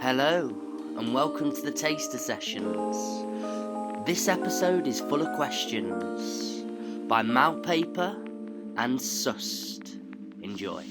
Hello, and welcome to the Taster Sessions. This episode is full of questions by Malpaper and Sust. Enjoy.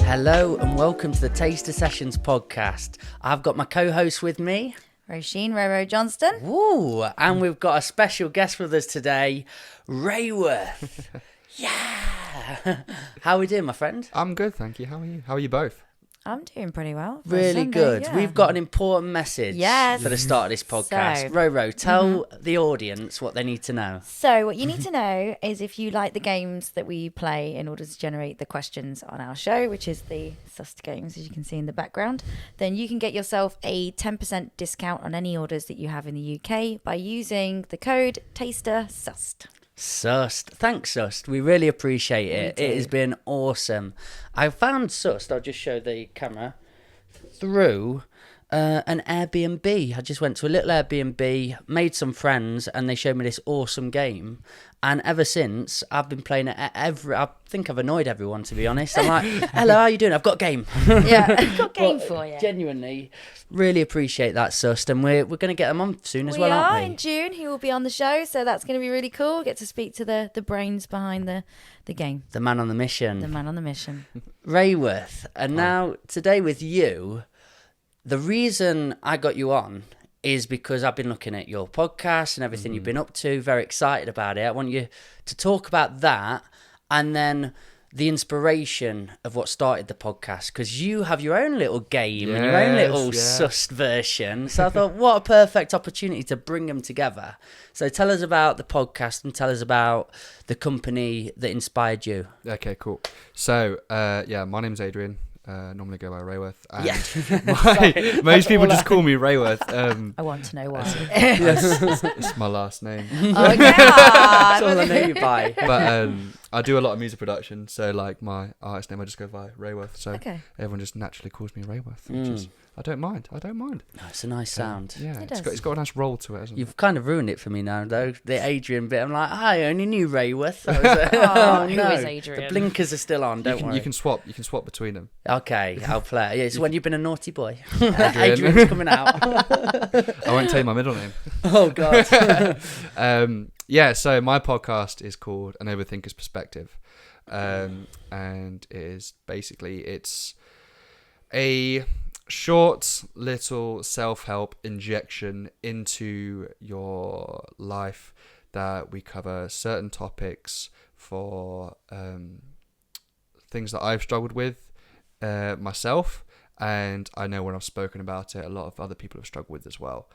Hello, and welcome to the Taster Sessions podcast. I've got my co-host with me, RoRo Johnston. Ooh, and we've got a special guest with us today, Rayworth. Yeah. How are we doing, my friend? I'm good, thank you. How are you? How are you both? I'm doing pretty well. Really Sunday, good. yeah. We've got an important message for the start of this podcast. So, RoRo, tell the audience what they need to know. So what you need to know is if you like the games that we play in order to generate the questions on our show, which is the Sust games, as you can see in the background, then you can get yourself a 10% discount on any orders that you have in the UK by using the code TASTERSUST. Sust. Thanks, Sust. We really appreciate it. Me too. It has been awesome. I found Sust, I'll just show the camera, through an Airbnb. I just went to a little Airbnb, made some friends, and they showed me this awesome game. And ever since, I've been playing it I think I've annoyed everyone, to be honest. I'm like, hello, how you doing? I've got a game. Yeah, I've got a game But for you. Genuinely, really appreciate that, Sust. And we're going to get him on soon as well, we are aren't we? in June. He will be on the show, so that's going to be really cool. Get to speak to the brains behind the game. The man on the mission. The man on the mission. Rayworth. And now, today with you, the reason I got you on is because I've been looking at your podcast and everything you've been up to, very excited about it. I want you to talk about that and then the inspiration of what started the podcast, because you have your own little game and your own little Sust version. So I thought, what a perfect opportunity to bring them together. So tell us about the podcast and tell us about the company that inspired you. Okay, cool. So, my name's Adrian. Normally go by Rayworth. And Yeah. most people just call me Rayworth. I want to know why. It's my last name. Oh, God. That's all I know you by. But I do a lot of music production, so like my artist name, I just go by Rayworth. So Okay. everyone just naturally calls me Rayworth, which is I don't mind. No, it's a nice sound. Yeah, It it's got a nice roll to it, hasn't it? You've kind of ruined it for me now, though. The Adrian bit. I'm like, I only knew Rayworth. Oh, who no. is Adrian? The blinkers are still on. Don't worry. You can swap between them. Okay, I'll play. Yeah, it's when you've been a naughty boy. Adrian. Adrian's coming out. I won't tell you my middle name. Oh God. So my podcast is called An Overthinker's Perspective, and it is basically it's a short little self-help injection into your life that we cover certain topics for things that I've struggled with myself, and I know when I've spoken about it, a lot of other people have struggled with as well.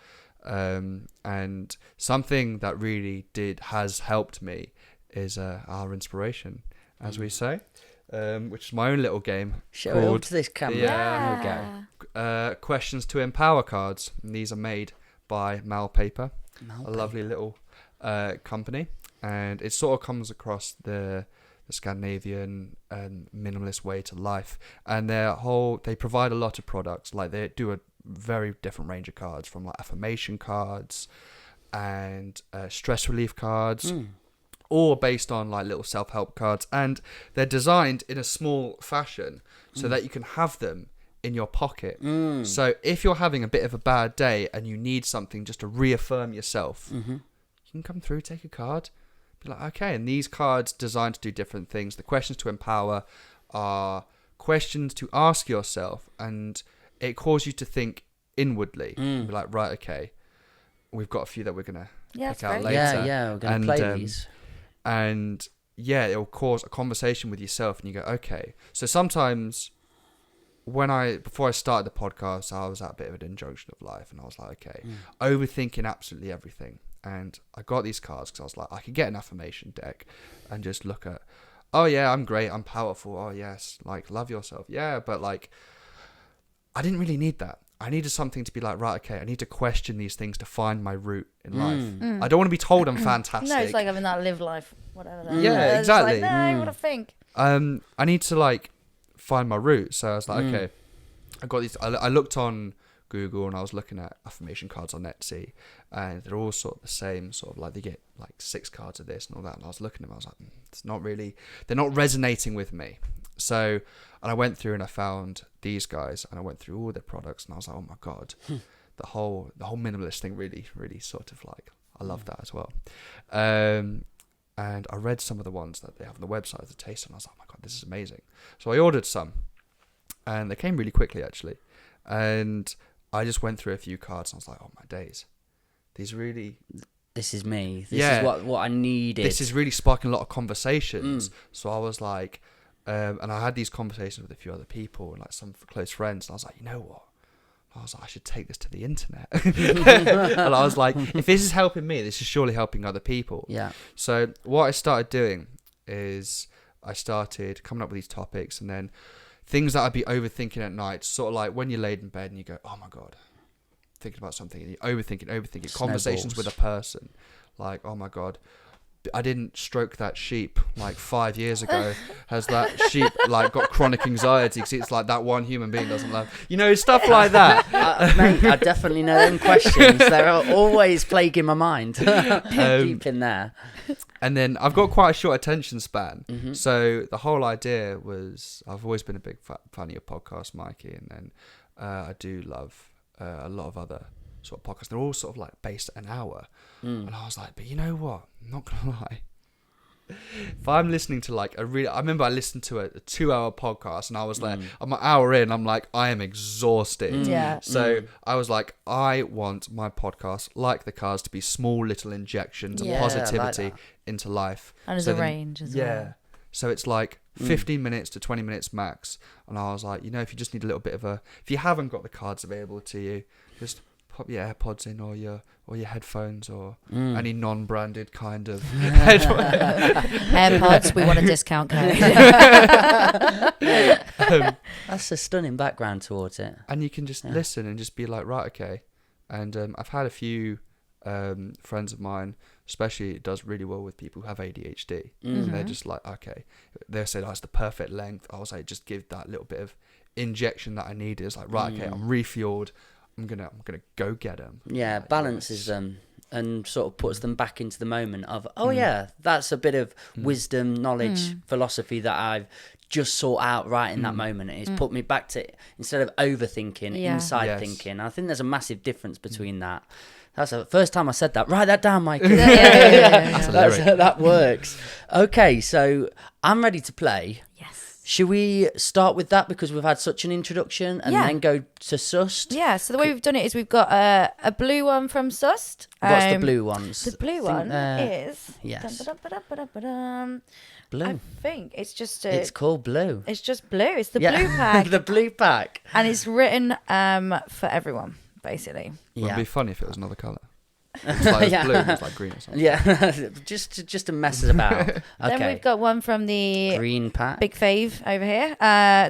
And something that really has helped me is our inspiration, as we say, which is my own little game. Show it up to this camera. Yeah. There we go. Questions to Empower cards. And these are made by Malpaper, a lovely little company, and it sort of comes across the Scandinavian minimalist way to life, and they provide a lot of products. Like they do a very different range of cards, from like affirmation cards and stress relief cards, all based on like little self-help cards, and they're designed in a small fashion so that you can have them in your pocket. So if you're having a bit of a bad day and you need something just to reaffirm yourself, you can come through, take a card, be like, okay. And these cards designed to do different things. The questions to empower are questions to ask yourself, and it calls you to think inwardly. Be like, right, okay, we've got a few that we're gonna pick out later. Yeah, we're gonna play these. And yeah, it'll cause a conversation with yourself, and you go, okay. So sometimes before I started the podcast, I was at a bit of an injunction of life, and I was like, okay, overthinking absolutely everything. And I got these cards because I was like, I could get an affirmation deck and just look at, oh yeah, I'm great, I'm powerful, oh yes, like love yourself, yeah, but like I didn't really need that. I needed something to be like, right, okay, I need to question these things to find my route in life. I don't want to be told I'm fantastic. No, it's like having that live life, whatever. Yeah, exactly. It's like, no, what I think. I need to like find my route. So I was like, okay, I got these. I looked on Google and I was looking at affirmation cards on Etsy, and they're all sort of the same, sort of like they get like 6 cards of this and all that. And I was looking at them, I was like, it's not really, they're not resonating with me. So, and I went through and I found these guys, and I went through all their products, and I was like, oh my God, the whole minimalist thing really, really sort of like, I love that as well. And I read some of the ones that they have on the website as a taste, and I was like, oh my God, this is amazing. So I ordered some, and they came really quickly actually. And I just went through a few cards, and I was like, oh my days, these really... This is me. This is what I needed. This is really sparking a lot of conversations. So I was like, and I had these conversations with a few other people and like some close friends, and I was like, you know what? I was like, I should take this to the internet. And I was like, if this is helping me, this is surely helping other people. Yeah. So what I started doing is I started coming up with these topics, and then things that I'd be overthinking at night, sort of like when you're laid in bed and you go, oh my God, thinking about something, and you're overthinking conversations with a person, like, oh my God, I didn't stroke that sheep like 5 years ago. Has that sheep like got chronic anxiety because it's like that one human being doesn't love, stuff like that. Mate, I definitely know them questions. They're always plaguing my mind. Deep in there. And then I've got quite a short attention span. So the whole idea was, I've always been a big fan of your podcast, Mikey, and then I do love a lot of other sort of podcasts. They're all sort of like based at an hour. And I was like, but you know what? I'm not going to lie. If I'm listening to like I remember I listened to a 2-hour podcast, and I was like, I'm an hour in, I'm like, I am exhausted. So I was like, I want my podcast, like the cars, to be small little injections of positivity like into life. And there's a range as well. So it's like 15 minutes to 20 minutes max. And I was like, if you just need a little bit of if you haven't got the cards available to you, just pop your AirPods in, or your headphones, or any non-branded kind of AirPods. We want a discount code. That's a stunning background towards it. And you can just listen and just be like, right, okay. And I've had a few friends of mine, especially it does really well with people who have ADHD, and they're just like, okay, they said, it's the perfect length. I was like, just give that little bit of injection that I needed. It's like, right, okay, I'm refueled. I'm gonna go get them. Yeah, balances them and sort of puts them back into the moment of, that's a bit of wisdom, knowledge, philosophy that I've just sought out right in that moment. It's put me back to, instead of overthinking, inside thinking. I think there's a massive difference between that. That's the first time I said that. Write that down, Mike. That works. Okay, so I'm ready to play. Yes. Should we start with that because we've had such an introduction, and then go to Sust? Yeah, so the way we've done it is we've got a blue one from Sust. What's the blue ones? The blue one is... Yes. Blue. I think it's just... It's called blue. It's just blue. It's the blue pack. The blue pack. And it's written for everyone, basically. It would be funny if it was another colour. It's like blue, it's like green or something. Yeah, just to mess us about. Okay. Then we've got one from the green pack. Big fave over here.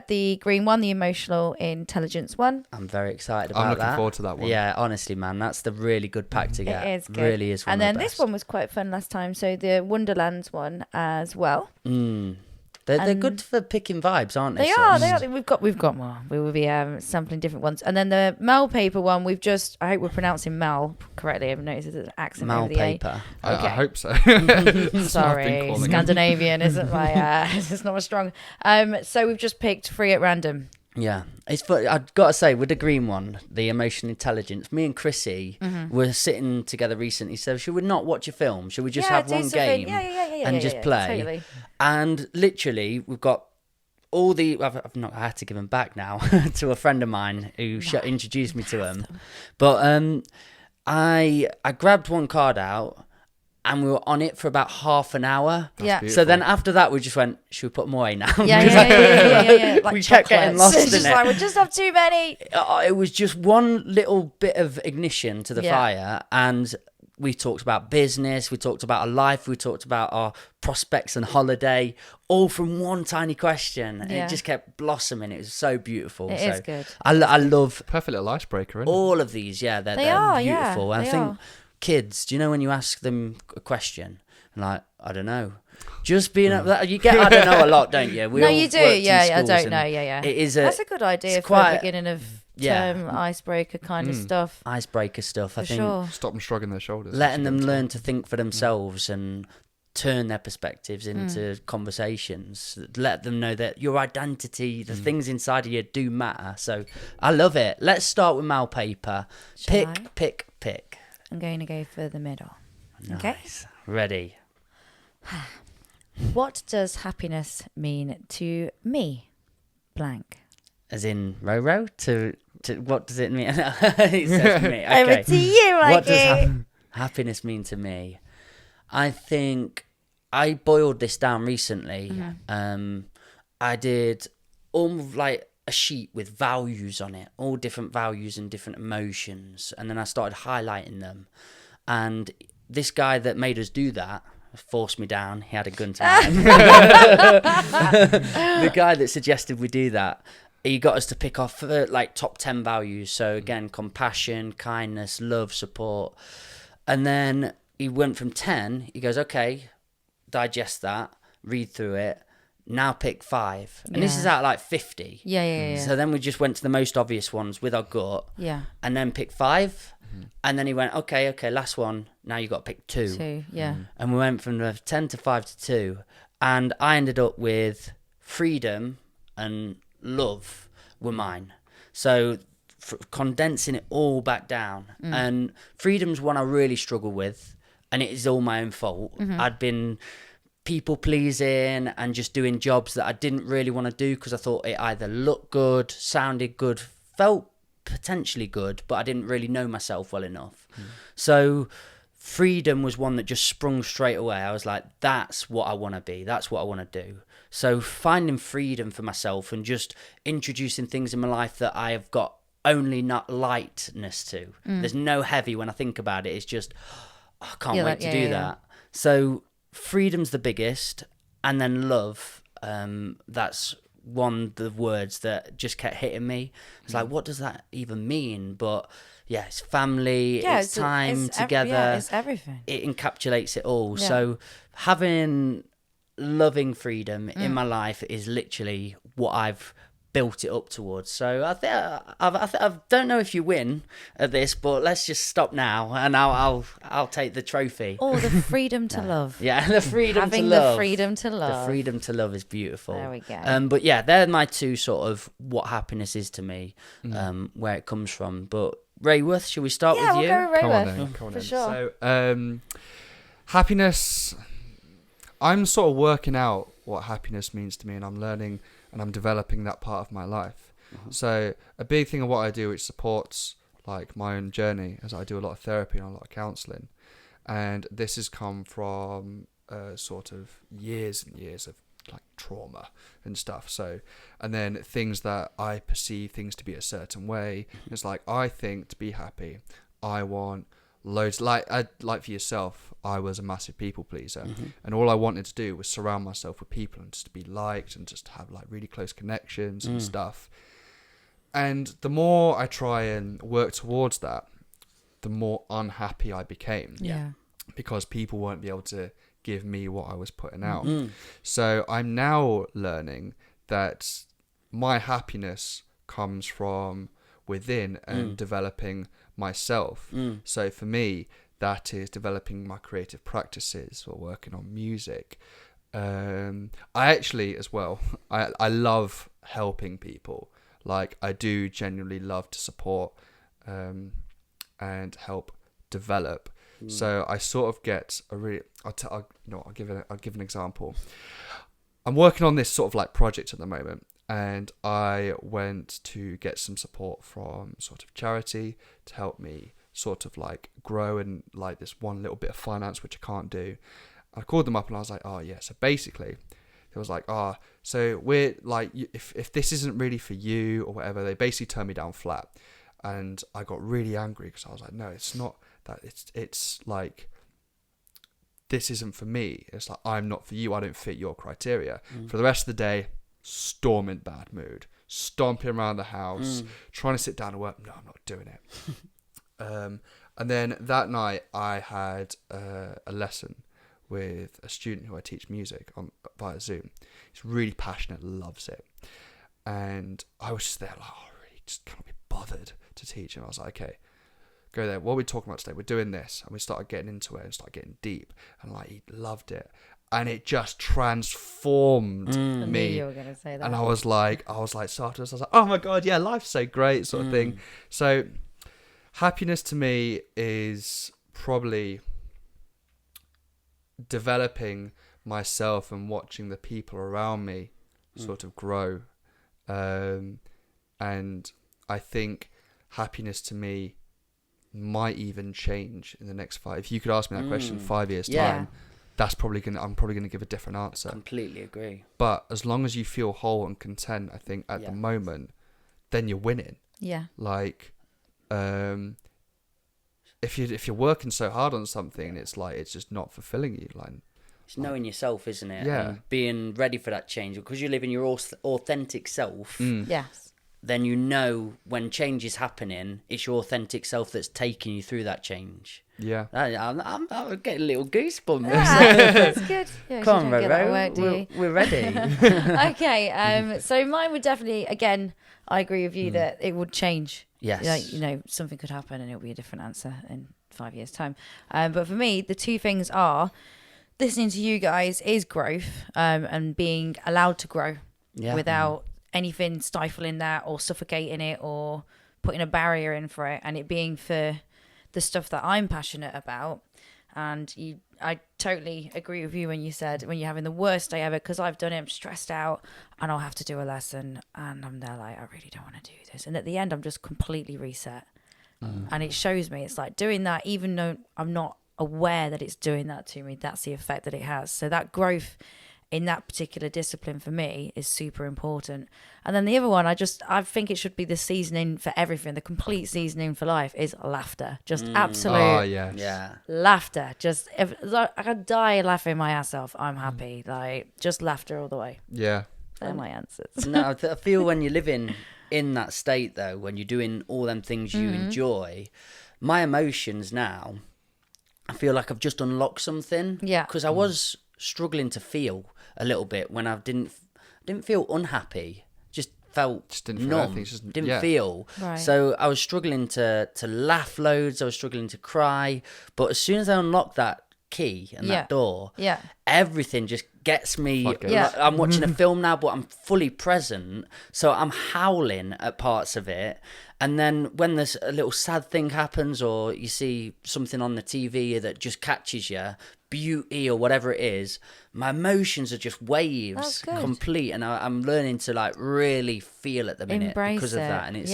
The green one, the emotional intelligence one. I'm very excited about that. I'm looking forward to that one. Yeah, honestly, man, that's the really good pack to get. It is good. Really is one and of then the this best. one was quite fun last time. So the Wonderlands one as well. They're good for picking vibes, aren't they? They are. We've got more. We will be sampling different ones. And then the Mel paper one, I hope we're pronouncing Mel correctly. I've noticed there's an accent Mel over the paper. A. Okay. I hope so. Sorry, Scandinavian isn't my. It's not as strong. So we've just picked 3 at random. Yeah, it's fun. I've got to say, with the green one, the emotional intelligence, me and Chrissy were sitting together recently, so should we not watch a film? Should we just have one game and just play? Totally. And literally, we've got all the... I've not had to give them back now to a friend of mine who introduced me to them. But I grabbed one card out, and we were on it for about half an hour. So then after that, we just went, should we put them away now? Yeah. Like we kept getting lost in just it. Like, we just have too many. It was just one little bit of ignition to the fire, and we talked about business, we talked about our life, we talked about our prospects and holiday, all from one tiny question. And it just kept blossoming. It was so beautiful. It is good. I love perfect little icebreaker, isn't all of these. Yeah, they're beautiful. And I think kids, do you know when you ask them a question, and like, I don't know, Just being you get I don't know a lot, don't you? No, you do. Yeah, I don't know. Yeah. It is that's a good idea for the beginning of term icebreaker kind of stuff. Icebreaker stuff, I think. Sure. Stop them shrugging their shoulders. Letting them learn to think for themselves and turn their perspectives into conversations. Let them know that your identity, the things inside of you do matter. So I love it. Let's start with Mal Paper. Pick. I'm going to go for the middle. Nice. Okay. Ready. What does happiness mean to me? Blank. As in RoRo? To what does it mean? It says me. Okay. Over to you, Mikey. What does happiness mean to me? I think I boiled this down recently. I did almost like a sheet with values on it, all different values and different emotions, and then I started highlighting them. And this guy that made us do that forced me down. He had a gun to my head. The guy that suggested we do that, he got us to pick off like top 10 values. So again, compassion, kindness, love, support. And then he went from 10. He goes, okay, digest that, read through it. Now pick 5. And this is out like 50. Yeah. So then we just went to the most obvious ones with our gut. Yeah. And then pick 5. And then he went, okay, last one. Now you got to pick 2. 2, yeah. And we went from 10 to 5 to 2. And I ended up with freedom and love were mine. So condensing it all back down. And freedom's one I really struggle with. And it is all my own fault. I'd been people pleasing and just doing jobs that I didn't really want to do because I thought it either looked good, sounded good, felt potentially good, but I didn't really know myself well enough. So freedom was one that just sprung straight away. I was like, that's what I want to be. That's what I want to do. So finding freedom for myself and just introducing things in my life that I have got only not lightness to. There's no heavy when I think about it. It's just, I can't wait to do that. So freedom's the biggest, and then love. That's one of the words that just kept hitting me. It's like, what does that even mean? But yeah, it's family, it's time together. It's everything. It encapsulates it all. Yeah. So having loving freedom in my life is literally what I've built it up towards. So I don't know if you win at this, but let's just stop now, and I'll take the trophy. Oh, the freedom to love. Yeah, the freedom Having to love. The freedom to love. The freedom to love is beautiful. There we go. But yeah, they're my two sort of what happiness is to me, where it comes from. But Rayworth, shall we start with you? Yeah, we'll go with Rayworth. Come on for in. sure. So, happiness. I'm sort of working out what happiness means to me, and I'm learning and I'm developing that part of my life. So a big thing of what I do, which supports like my own journey, is I do a lot of therapy and a lot of counselling, and this has come from sort of years and years of like trauma and stuff. So, and then things that I perceive things to be a certain way. It's like, I think to be happy, I want loads, like for yourself, I was a massive people pleaser, and all I wanted to do was surround myself with people and just to be liked and just have like really close connections and stuff. And the more I try and work towards that, the more unhappy I became. Yeah. Because people won't be able to give me what I was putting out. So I'm now learning that my happiness comes from within and developing myself. So for me, that is developing my creative practices or working on music. I actually as well, I love helping people. Like I do genuinely love to support and help develop. So I sort of get a really, I'll give an example. I'm working on this sort of like project at the moment, and I went to get some support from sort of charity to help me sort of like grow and like this one little bit of finance which I can't do. I called them up and I was like, oh yeah, so basically it was like, so we're like, if this isn't really for you or whatever, they basically turned me down flat. And I got really angry because I was like, no, it's not that, it's like, this isn't for me. It's like, I'm not for you, I don't fit your criteria. For the rest of the day, storm in bad mood, stomping around the house, trying to sit down and work. No, I'm not doing it. And then that night I had a lesson with a student who I teach music on via Zoom. He's really passionate, loves it. And I was just there like, oh, I really just can't be bothered to teach him. I was like, okay, go there. What are we talking about today? We're doing this. And we started getting into it and started getting deep. And like, he loved it. And it just transformed I knew me. you were going to say that. And I was like, so afterwards, I was like, oh my God, yeah, life's so great, sort of thing. So happiness to me is probably developing myself and watching the people around me sort of grow. And I think happiness to me might even change in the next 5. If you could ask me that question in 5 years' time, I'm probably gonna give a different answer. Completely agree. But as long as you feel whole and content, I think at the moment, then you're winning. Yeah. Like, if you're working so hard on something, it's like it's just not fulfilling you. Like, it's knowing yourself, isn't it? Yeah. And being ready for that change, because you live in your authentic self. Yes. Then you know when change is happening, it's your authentic self that's taking you through that change. Yeah. I'm getting a little goosebumps. Yeah, that's good. Yeah, Come on, you don't get that at work, do Roro. you? We're ready. Okay, so mine would definitely, again, I agree with you that it would change. Yes. Like, something could happen and it'll be a different answer in 5 years' time. But for me, the two things are listening to you guys is growth, and being allowed to grow without anything stifling that or suffocating it or putting a barrier in for it, and it being for the stuff that I'm passionate about. And I totally agree with you when you said when you're having the worst day ever, because I've done it, I'm stressed out and I'll have to do a lesson and I'm there like, I really don't want to do this, and at the end I'm just completely reset. And it shows me, it's like doing that, even though I'm not aware that it's doing that to me, that's the effect that it has. So that growth in that particular discipline for me is super important. And then the other one, I think it should be the seasoning for everything. The complete seasoning for life is laughter. Just absolute laughter. Just if I could die laughing my ass off, I'm happy. Like, just laughter all the way. Yeah. They're my answers. No, I feel when you're living in that state though, when you're doing all them things you enjoy, my emotions now, I feel like I've just unlocked something. Yeah. Because I was struggling to feel a little bit when I didn't feel unhappy, just felt numb, didn't feel. Right. So I was struggling to laugh loads, I was struggling to cry, but as soon as I unlocked that key and that door, everything just gets me. Like, I'm watching a film now, but I'm fully present, so I'm howling at parts of it. And then when there's a little sad thing happens, or you see something on the TV that just catches you, beauty or whatever it is, my emotions are just waves, complete. And I'm learning to like really feel at the minute because of that. And it's,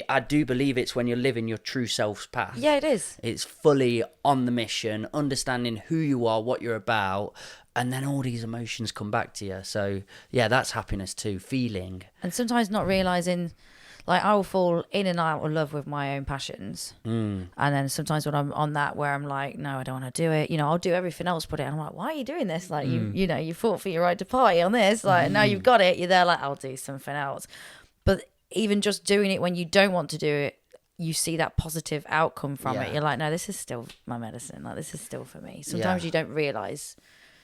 I do believe it's when you're living your true self's path. Yeah, it is. It's fully on the mission, understanding who you are, what you're about, and then all these emotions come back to you. So yeah, that's happiness too, feeling. And sometimes not realising, like, I will fall in and out of love with my own passions. And then sometimes when I'm on that where I'm like, no, I don't want to do it. I'll do everything else but it. And I'm like, why are you doing this? Like, you fought for your right to party on this. Like, now you've got it. You're there like, I'll do something else. But even just doing it when you don't want to do it, you see that positive outcome from it. You're like, no, this is still my medicine. Like, this is still for me. Sometimes you don't realise.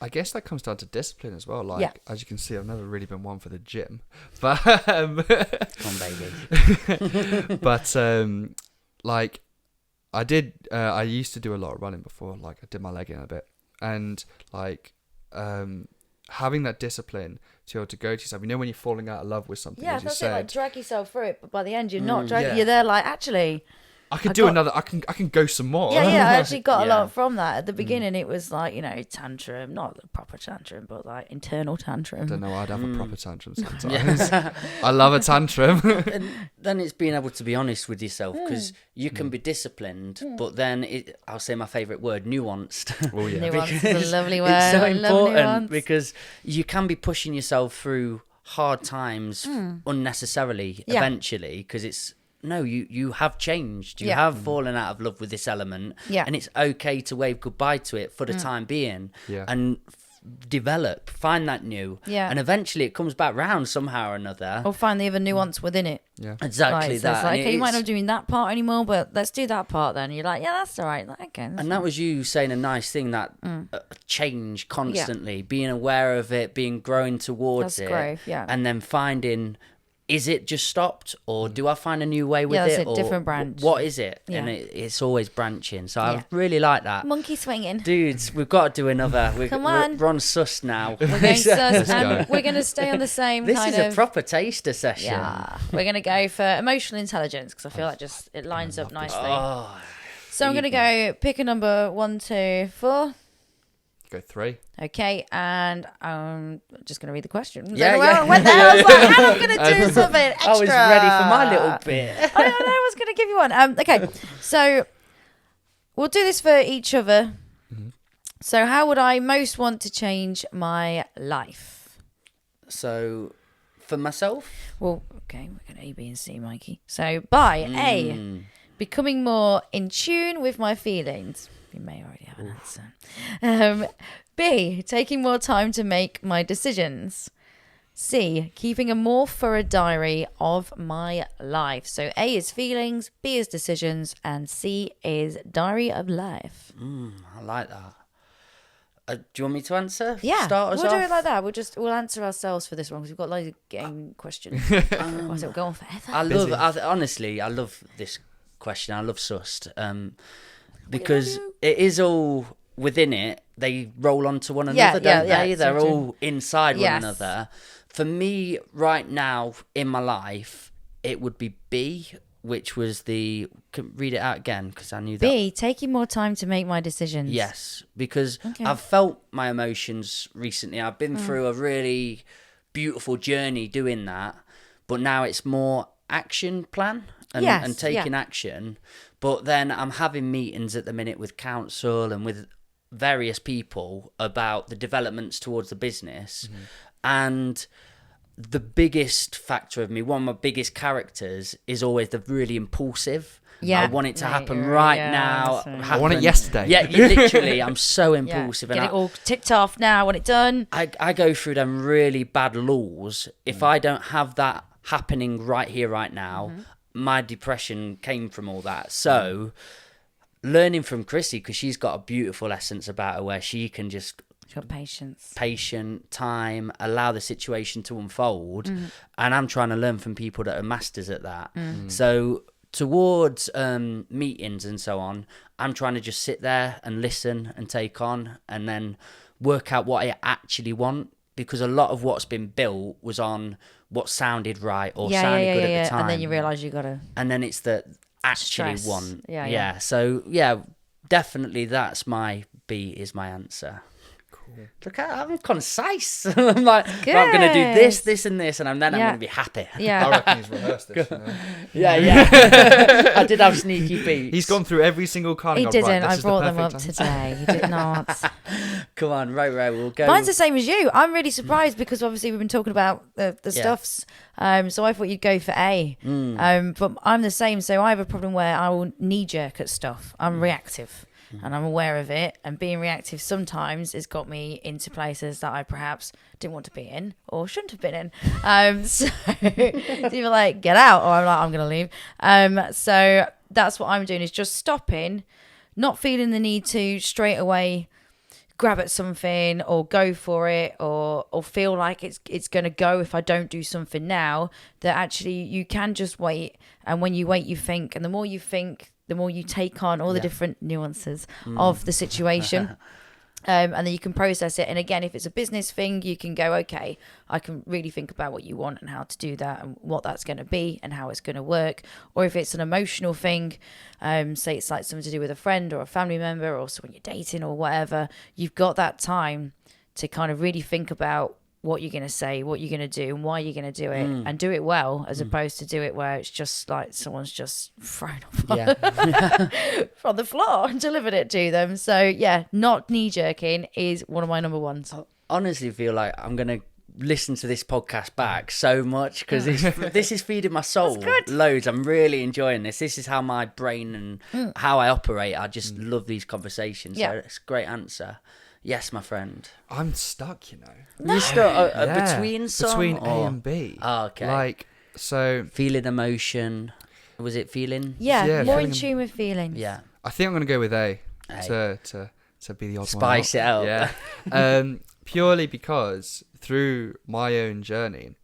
I guess that comes down to discipline as well. Like, as you can see, I've never really been one for the gym, but come on, baby. But like, I used to do a lot of running before. Like, I did my leg in a bit, and like, having that discipline to be able to go to yourself. When you're falling out of love with something, as you said, like, drag yourself through it, but by the end you're not dragging. You're there like, actually, I can do another. I can go some more. Yeah. I actually got a lot from that. At the beginning, it was like, tantrum, not a proper tantrum, but like internal tantrum. I don't know. I'd have a proper tantrum sometimes. I love a tantrum. And then it's being able to be honest with yourself, because you can be disciplined, but then I'll say my favourite word, nuanced. Oh yeah, nuance is a lovely word. It's so important because you can be pushing yourself through hard times unnecessarily eventually, because it's. No, you have changed. You have fallen out of love with this element, and it's okay to wave goodbye to it for the time being. Yeah. And develop, find that new, and eventually it comes back round somehow or another. Or find the other nuance within it. Yeah, exactly So that. it's like, okay, you might not be doing that part anymore, but let's do that part then. You're like, yeah, that's all right. Like, okay. And that was you saying a nice thing, that change constantly, being aware of it, growing towards That's it, growth, yeah. and then finding, is it just stopped, or do I find a new way with that's it, a or different branch. what is it? Yeah. And it's always branching. So I really like that. Monkey swinging. Dudes, we've got to do another. Come on. We're on sus now. We're going sus, Let's go. and we're going to stay on the same This kind is of... a proper taster session. Yeah. We're going to go for emotional intelligence, because I feel like it lines up nicely. Oh, So I'm going to go pick a number 1, 2, 4. Go 3. Okay, and I'm just going to read the question. Yeah, I went there. I was like, how am I going to do something extra? I was ready for my little bit. I don't know. I was going to give you one. Okay, so we'll do this for each other. So how would I most want to change my life? So, for myself, Well, okay, we're going to A, B, and C, Mikey. So by A, becoming more in tune with my feelings. You may already have an answer. B, taking more time to make my decisions. C, keeping a more thorough diary of my life. So A is feelings, B is decisions, and C is diary of life. I like that. Do you want me to answer? Yeah, Start us we'll off? do it like that. We'll answer ourselves for this one, because we've got loads of game questions. Otherwise it'll go on forever. Honestly, I love this question. I love sust. Because it is all within it. They roll onto one another, don't they? They're all inside one another. For me, right now in my life, it would be B, which was read it out again, because I knew that. B, taking more time to make my decisions. Yes, because I've felt my emotions recently. I've been through a really beautiful journey doing that, but now it's more action plan and taking action. But then I'm having meetings at the minute with council and with various people about the developments towards the business. And the biggest factor of me, one of my biggest characters, is always the really impulsive. Yeah. I want it to happen right now. I want it yesterday. Yeah, literally, I'm so impulsive. Get And it all ticked off now, I want it done. I go through them really bad laws. If I don't have that happening right here, right now, my depression came from all that. So learning from Chrissy, because she's got a beautiful essence about her where she can just She's got patience, time, allow the situation to unfold. And I'm trying to learn from people that are masters at that. So towards meetings and so on, I'm trying to just sit there and listen and take on, and then work out what I actually want, because a lot of what's been built was on what sounded right or sounded good at the time. And then you realise you got to... And then it's the actually Stress. want. Yeah. So, definitely that's my B is my answer. Cool. Look, I'm concise. I'm like, right, I'm going to do this, this, and this, and then I'm going to be happy. Yeah. I reckon he's rehearsed this. You know? Yeah. I did have sneaky beats. He's gone through every single card. He and gone, didn't. right, I this is the brought them up perfect today. He did not. Come on, right, we'll go. Mine's the same as you. I'm really surprised, because obviously we've been talking about the stuffs. So I thought you'd go for A. But I'm the same. So I have a problem where I will knee jerk at stuff. I'm reactive. And I'm aware of it, and being reactive sometimes has got me into places that I perhaps didn't want to be in or shouldn't have been in. So it's either like get out, or I'm like, I'm gonna leave. So that's what I'm doing, is just stopping, not feeling the need to straight away grab at something or go for it, or feel like it's gonna go if I don't do something now. That actually you can just wait, and when you wait, you think, and the more you think, the more you take on all the different nuances of the situation. And then you can process it. And again, if it's a business thing, you can go, okay, I can really think about what you want and how to do that and what that's going to be and how it's going to work. Or if it's an emotional thing, say it's like something to do with a friend or a family member, or so when you're dating or whatever, you've got that time to kind of really think about what you're going to say, what you're going to do, and why you're going to do it, and do it well, as opposed to do it where it's just like someone's just thrown off from the floor and delivered it to them. So not knee-jerking is one of my number ones. I honestly feel like I'm going to listen to this podcast back so much, because this is feeding my soul loads. I'm really enjoying this. This is how my brain and how I operate. I just love these conversations. So it's a great answer. Yes, my friend. I'm stuck, you know. You stuck Yeah, between some? between or? A and B. Oh, okay. Like, so Feeling emotion. Was it feeling? Yeah, more in feeling- tune with feelings. Yeah. I think I'm going to go with A. A. To be the odd Spice one it out. Yeah. Purely because through my own journey,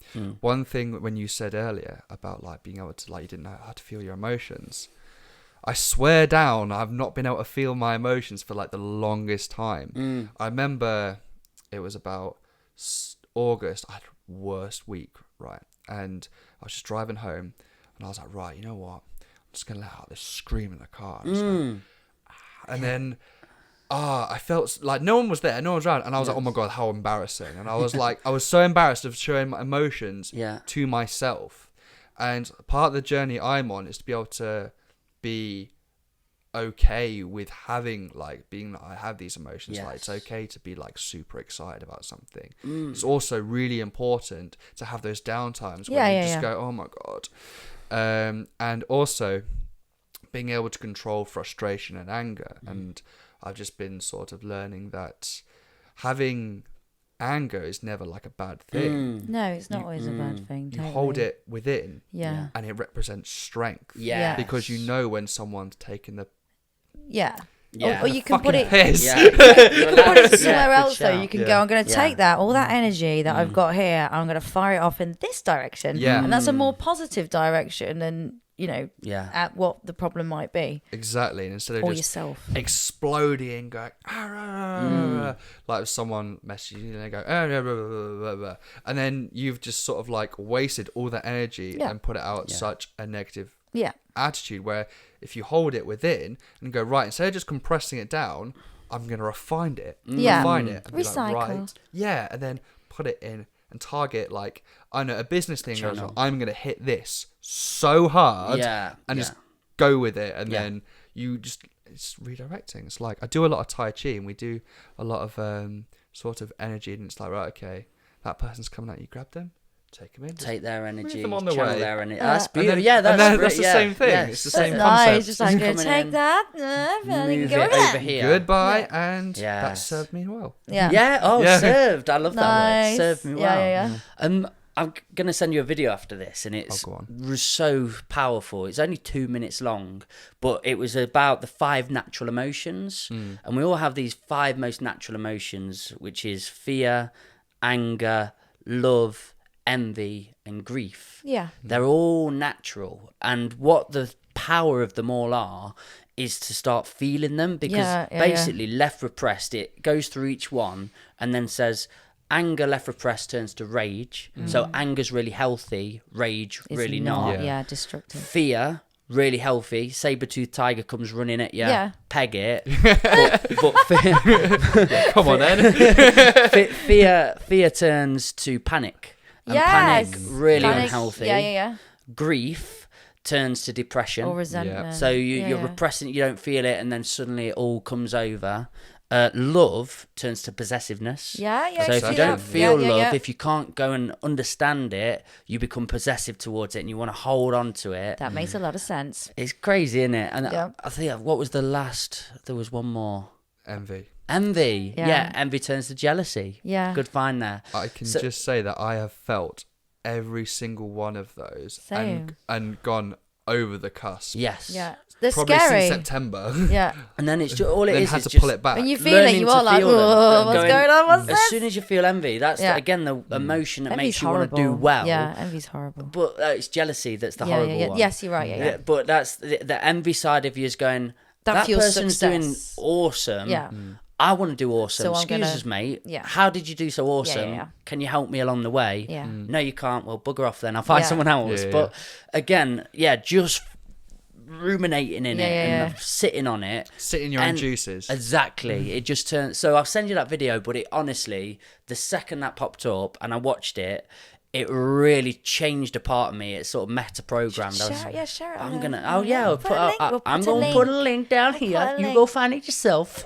one thing when you said earlier about like being able to, like, you didn't know how to feel your emotions, I swear down I've not been able to feel my emotions for like the longest time. I remember it was about August. I had the worst week, right? And I was just driving home and I was like, right, you know what, I'm just gonna let out this scream in the car. And then I felt like no one was there, no one was around, and I was like, oh my god, how embarrassing. And I was like, I was so embarrassed of showing my emotions to myself. And part of the journey I'm on is to be able to be okay with having, like, being that I have these emotions. Like, it's okay to be like super excited about something. It's also really important to have those downtimes where you just go, oh my god. And also being able to control frustration and anger. And I've just been sort of learning that having anger is never like a bad thing. No, it's not always a bad thing. You hold it within, Yeah. and it represents strength. Yeah. Because you know when someone's taken the Yeah. Yeah. Or you can put it. piss. Yeah. You can put it somewhere Yeah, else good though. shout. You can go, I'm going to take all that energy that I've got here, I'm going to fire it off in this direction. Yeah. And that's a more positive direction than, at what the problem might be. Exactly. And instead of Or just yourself. exploding, going, like if someone messages you and they go, and then you've just sort of like wasted all that energy and put it out such a negative attitude, where if you hold it within and go, right, instead of just compressing it down, I'm going to refine it. Refine it. And be Recycle. like, right. Yeah. And then put it in and target, like, I know, a business thing. Goes, I'm going to hit this so hard and just go with it. And then you just, it's redirecting. It's like, I do a lot of Tai Chi and we do a lot of sort of energy. And it's like, right, okay, that person's coming at you, grab them. Take them in. Take their energy. them on the channel way. their energy. That's And then- beautiful. Yeah, and then that's the yeah, same thing. yeah, It's the so same No, concept. it's just like, Coming take in, that, and you move can go it over over there. here. Goodbye, and that served me well. Yeah. Yeah. Oh, Yeah. served. I love that word. Nice. Served me Yeah, well. yeah. I'm gonna send you a video after this, and it's go on. so powerful. It's only 2 minutes long, but it was about the 5 natural emotions, and we all have these 5 most natural emotions, which is fear, anger, love, envy, and grief. Yeah. They're all natural, and what the power of them all are is to start feeling them, because basically left repressed, it goes through each one and then says anger left repressed turns to rage. So anger's really healthy, rage It's really not. Yeah, destructive. Fear, really healthy. Saber-toothed tiger comes running at you. Yeah. Peg it. but fear, Come on, then. fear turns to panic. And Yes. panic, really Panic, unhealthy. Yeah. Grief turns to depression. Or resentment. So you're repressing it, you don't feel it, and then suddenly it all comes over. Love turns to possessiveness. Yeah. So if you Possession. don't feel Yeah. love, if you can't go and understand it, you become possessive towards it and you want to hold on to it. That makes a lot of sense. It's crazy, isn't it? And Yeah. I think, what was the last? There was one more. Envy. Envy. Yeah. Yeah, envy turns to jealousy. Yeah. Good find there. I can So- just say that I have felt every single one of those Same. and gone over the cusp. Yes. Yeah. They're Probably scary. since September. Yeah. And then it's just, all it Then is had is to just pull it back. When you feel learning it, you to are like, feel them whoa, and what's going- going on? What's As this? soon as you feel envy, that's Yeah. again the emotion that Envy's makes you want to do horrible. well. Yeah, envy's horrible. But it's jealousy that's the Yeah, horrible yeah. one. Yes, you're right. Yeah. But that's the envy side of you is going, that feels person's doing success. awesome. Yeah. I want to do awesome. So I'm Excuse gonna- us, mate. Yeah. How did you do so awesome? yeah. Can you help me along the way? Yeah. No, you can't. Well, bugger off then. I'll find Yeah. someone else. Yeah, But again, just ruminating in it and sitting on it. Sit in your own And- juices. Exactly. It just turns. So I'll send you that video, but it honestly, the second that popped up and I watched it, it really changed a part of me. It sort of meta-programmed. Share it. I'm going to... Oh, yeah. I'm going to link. put a link down here. put a You link. go find it yourself.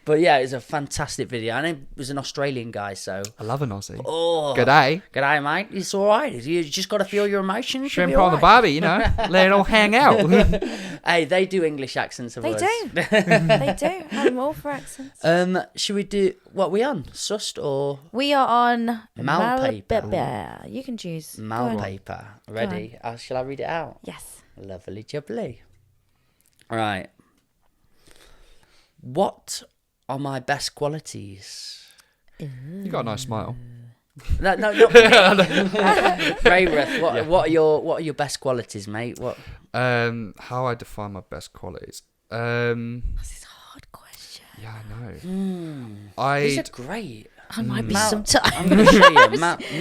But yeah, it's a fantastic video. And it was an Australian guy, so... I love an Aussie. Oh, G'day. G'day, mate. It's all right. You just got to feel your emotions. Shrimp on the barbie, you know. Let it all hang out. Hey, they do English accents of They us. do. They do. Have them all for accents. Should we do... What are we on? Sust or... We are on Malpaper. Malpaper. You can choose. Go on. Malpaper. Ready? Shall I read it out? Yes. Lovely jubbly. Right. What are my best qualities? You got a nice smile. No, not me. Rayworth, what are your best qualities, mate? What? How I define my best qualities. This is a hard question. Yeah, I know. These are great. I might be sometime. I'm going to show you.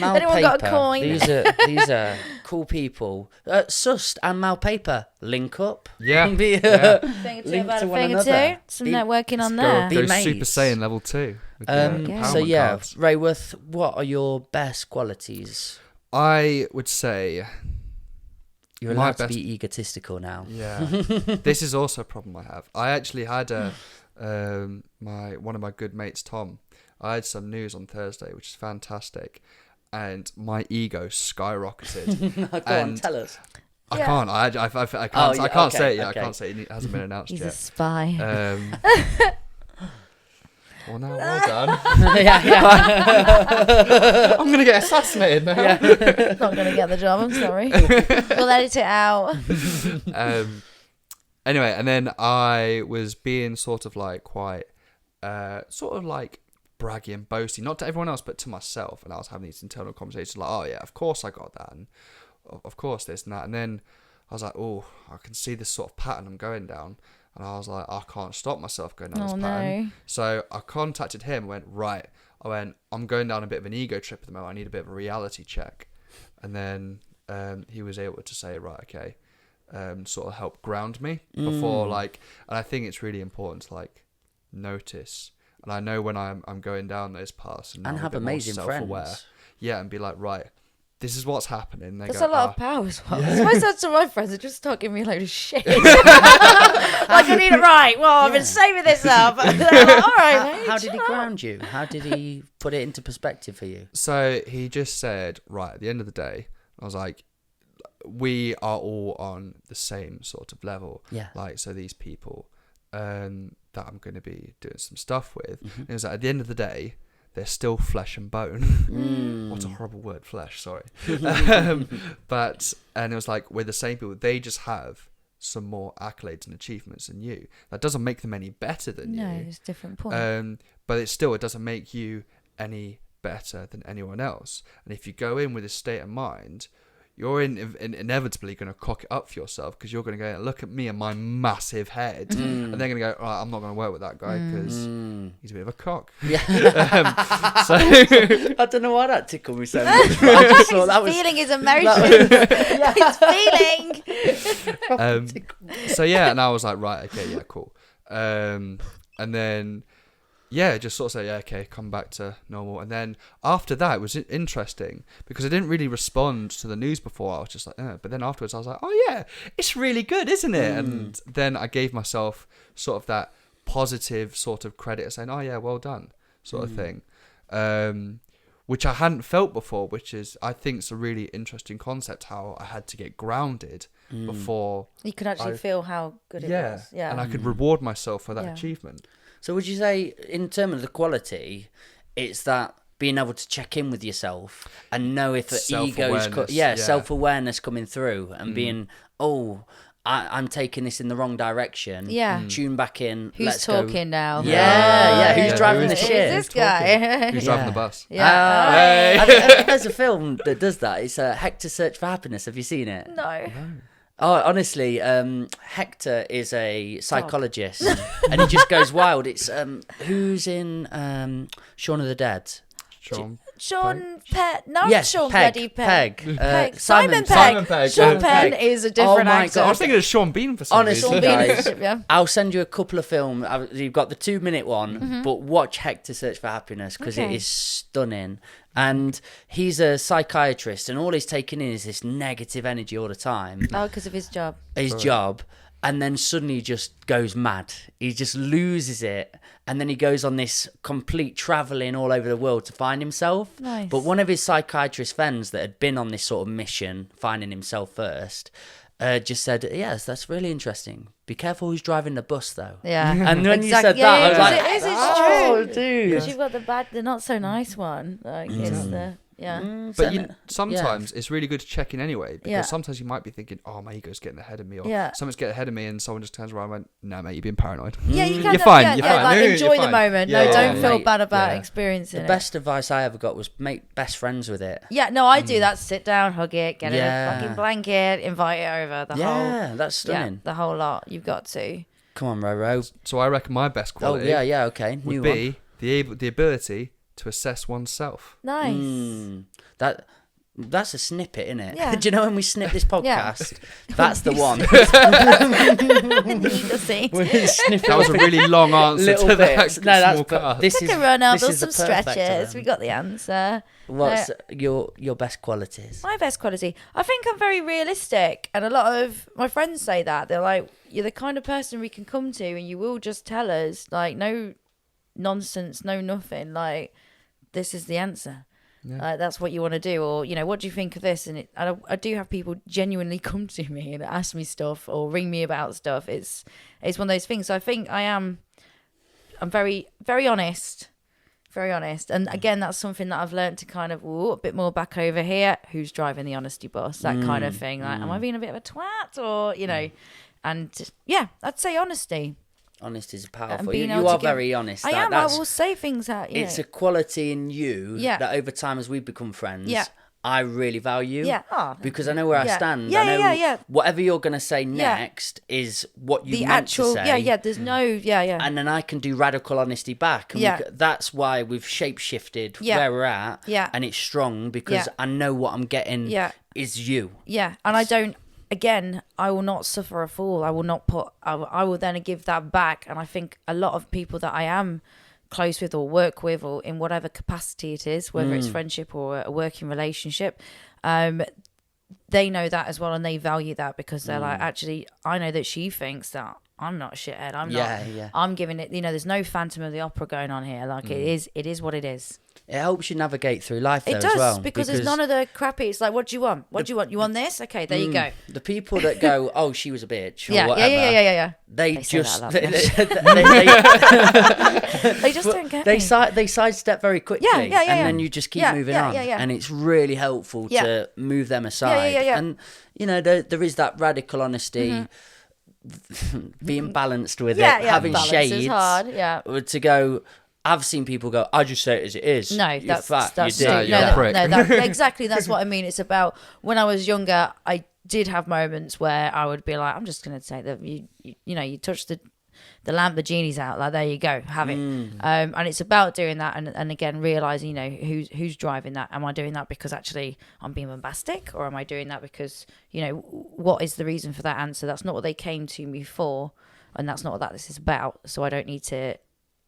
Anyone got a coin? These are cool people. Sust and Malpaper link up. Yeah. Link About to a one thing or another. two. Some networking on there. Be Go mates. Super Saiyan level 2. With the empowerment So yeah, cards. Rayworth, what are your best qualities? I would say, You're My allowed to best- be egotistical now. yeah, this is also a problem I have. I actually had one of my good mates, Tom. I had some news on Thursday, which is fantastic, and my ego skyrocketed. Go on, tell us. I Yeah. can't. I can't. Oh, I can't okay, say it yet. okay. I can't say it. It hasn't been announced He's a yet. spy. Well, now well done. I'm gonna get assassinated now. Not going to get the job, I'm sorry. We'll edit it out. Anyway, and then I was being sort of like quite, braggy and boasty, not to everyone else, but to myself. And I was having these internal conversations like, oh yeah, of course I got that, and of course this and that. And then I was like, oh, I can see this sort of pattern I'm going down. And I was like, I can't stop myself going down this pattern. No. So I contacted him and went, right. I'm going down a bit of an ego trip at the moment. I need a bit of a reality check. And then he was able to say, right, okay, sort of help ground me before and I think it's really important to notice. And I know when I'm going down those paths and And have amazing friends. Yeah, and be like, right, this is what's happening. That's a lot of power as well. I suppose that's to my friends that just start giving me a load of shit. I need it right. Well, I've been saving this up. They're like, all right, mate, How did he chill out." ground you? How did he put it into perspective for you? So he just said, right, at the end of the day, I was like, we are all on the same sort of level. Yeah. So these people that I'm going to be doing some stuff with. And it was like, at the end of the day, they're still flesh and bone. What a horrible word, flesh, sorry. And it was like, we're the same people. They just have some more accolades and achievements than you. That doesn't make them any better than you. No, it's a different point. But it doesn't make you any better than anyone else. And if you go in with a state of mind, you're inevitably going to cock it up for yourself, because you're going to go, look at me and my massive head. And they're going to go, right, I'm not going to work with that guy because he's a bit of a cock. Yeah. So I don't know why that tickled me so much. But I just thought that was... Feeling his emotions. He's feeling. So yeah, and I was like, right, okay, yeah, cool. And then just sort of say, yeah, okay, come back to normal. And then after that, it was interesting because I didn't really respond to the news before. I was just like, but then afterwards I was like, oh yeah, it's really good, isn't it? And then I gave myself sort of that positive sort of credit, saying, oh yeah, well done, sort of thing. Which I hadn't felt before, which is, I think, it's a really interesting concept, how I had to get grounded before. You could actually feel how good it was. Yeah. And I could reward myself for that achievement. So would you say, in terms of the quality, it's that being able to check in with yourself and know if the ego's... self-awareness coming through and being, I'm taking this in the wrong direction. Yeah. Tune back in. Who's let's talking go. now? Who's driving the Who's ship? this guy? Who's driving the bus? Yeah. There's a film that does that. It's Hector Search for Happiness. Have you seen it? No. Oh, honestly, Hector is a psychologist, and he just goes wild. It's who's in Shaun of the Dead? Sean Sean Penn. No, Yes, Sean Pegg. Bloody Pegg. Pegg. Simon Pegg. Simon Pegg. Sean Pegg. Penn is a different my actor. I was thinking of Sean Bean for some Honestly, reason. guys, Yeah. I'll send you a couple of films. You've got the 2-minute one, but watch Hector Search for Happiness because it is stunning. And he's a psychiatrist, and all he's taking in is this negative energy all the time. Oh, because of his job. Job. And then suddenly he just goes mad. He just loses it. And then he goes on this complete travelling all over the world to find himself. Nice. But one of his psychiatrist friends that had been on this sort of mission, finding himself first, just said, yes, that's really interesting. Be careful who's driving the bus, though. Yeah. And when you said Yeah, that, I was like, it is, it's oh, true. dude. Because you've got the not so nice one. Like, it's the, But sometimes it's really good to check in anyway, because sometimes you might be thinking, oh, my ego's getting ahead of me, or something's getting ahead of me, and someone just turns around and went, no, mate, you're being paranoid. Yeah, you You're fine. Like, enjoy the moment. Yeah, don't feel bad about experiencing The it. best advice I ever got was make best friends with it. Yeah, no, I do that. Sit down, hug it, get it a fucking blanket, invite it over. That's stunning. Yeah, the whole lot. You've got to. Come on, RoRo. So I reckon my best quality okay. would be the ability to assess oneself. Nice. That's a snippet, isn't it? Yeah. Do you know when we snip this podcast? That's the one. That was a really long answer to that small cast. Took a run out, there's some stretches. We got the answer. What's your best qualities? My best quality? I think I'm very realistic, and a lot of my friends say that. They're like, you're the kind of person we can come to and you will just tell us, like, no nonsense, no nothing, like, this is the answer. That's what you want to do, or what do you think of this? And I do have people genuinely come to me and ask me stuff or ring me about stuff. It's one of those things. So I think I'm very, very honest, and again, that's something that I've learned to kind of a bit more back over here. Who's driving the honesty bus? That kind of thing. Like, am I being a bit of a twat, or And I'd say honesty. Honesty is powerful. You are very honest. I am. I will say things that it's a quality in you that over time, as we become friends, I really value. Yeah. Because I know where I stand. Yeah, I know whatever you're going to say next is what you meant to say. Yeah. There's no. And then I can do radical honesty back. And that's why we've shape-shifted where we're at. Yeah. And it's strong because I know what I'm getting is you. Yeah. And I don't. Again, I will not suffer a fool. I will not put. I will then give that back. And I think a lot of people that I am close with or work with, or in whatever capacity it is, whether it's friendship or a working relationship, they know that as well, and they value that because they're like, actually, I know that she thinks that I'm not a shithead. I'm not. I'm giving it. There's no Phantom of the Opera going on here. Like it is what it is. It helps you navigate through life, though, it does, as well. Because there's none of the crappy. It's like, what do you want? What do you want? You want this? Okay, there you go. The people that go, oh, she was a bitch, or whatever. Yeah. They just they just don't get me. They sidestep very quickly, and then you just keep moving on. And it's really helpful to move them aside. And there is that radical honesty. Being balanced with it, having shades is hard, to go. I've seen people go, I just say it as it is. No, that's fat, that's you did. Exactly. That's what I mean. It's about when I was younger, I did have moments where I would be like, I'm just going to say that you touched the lamp, the genie's out. Like, there you go, have it. And it's about doing that, and again realizing who's driving that. Am I doing that because actually I'm being bombastic, or am I doing that because what is the reason for that answer? That's not what they came to me for, and that's not what this is about. So I don't need to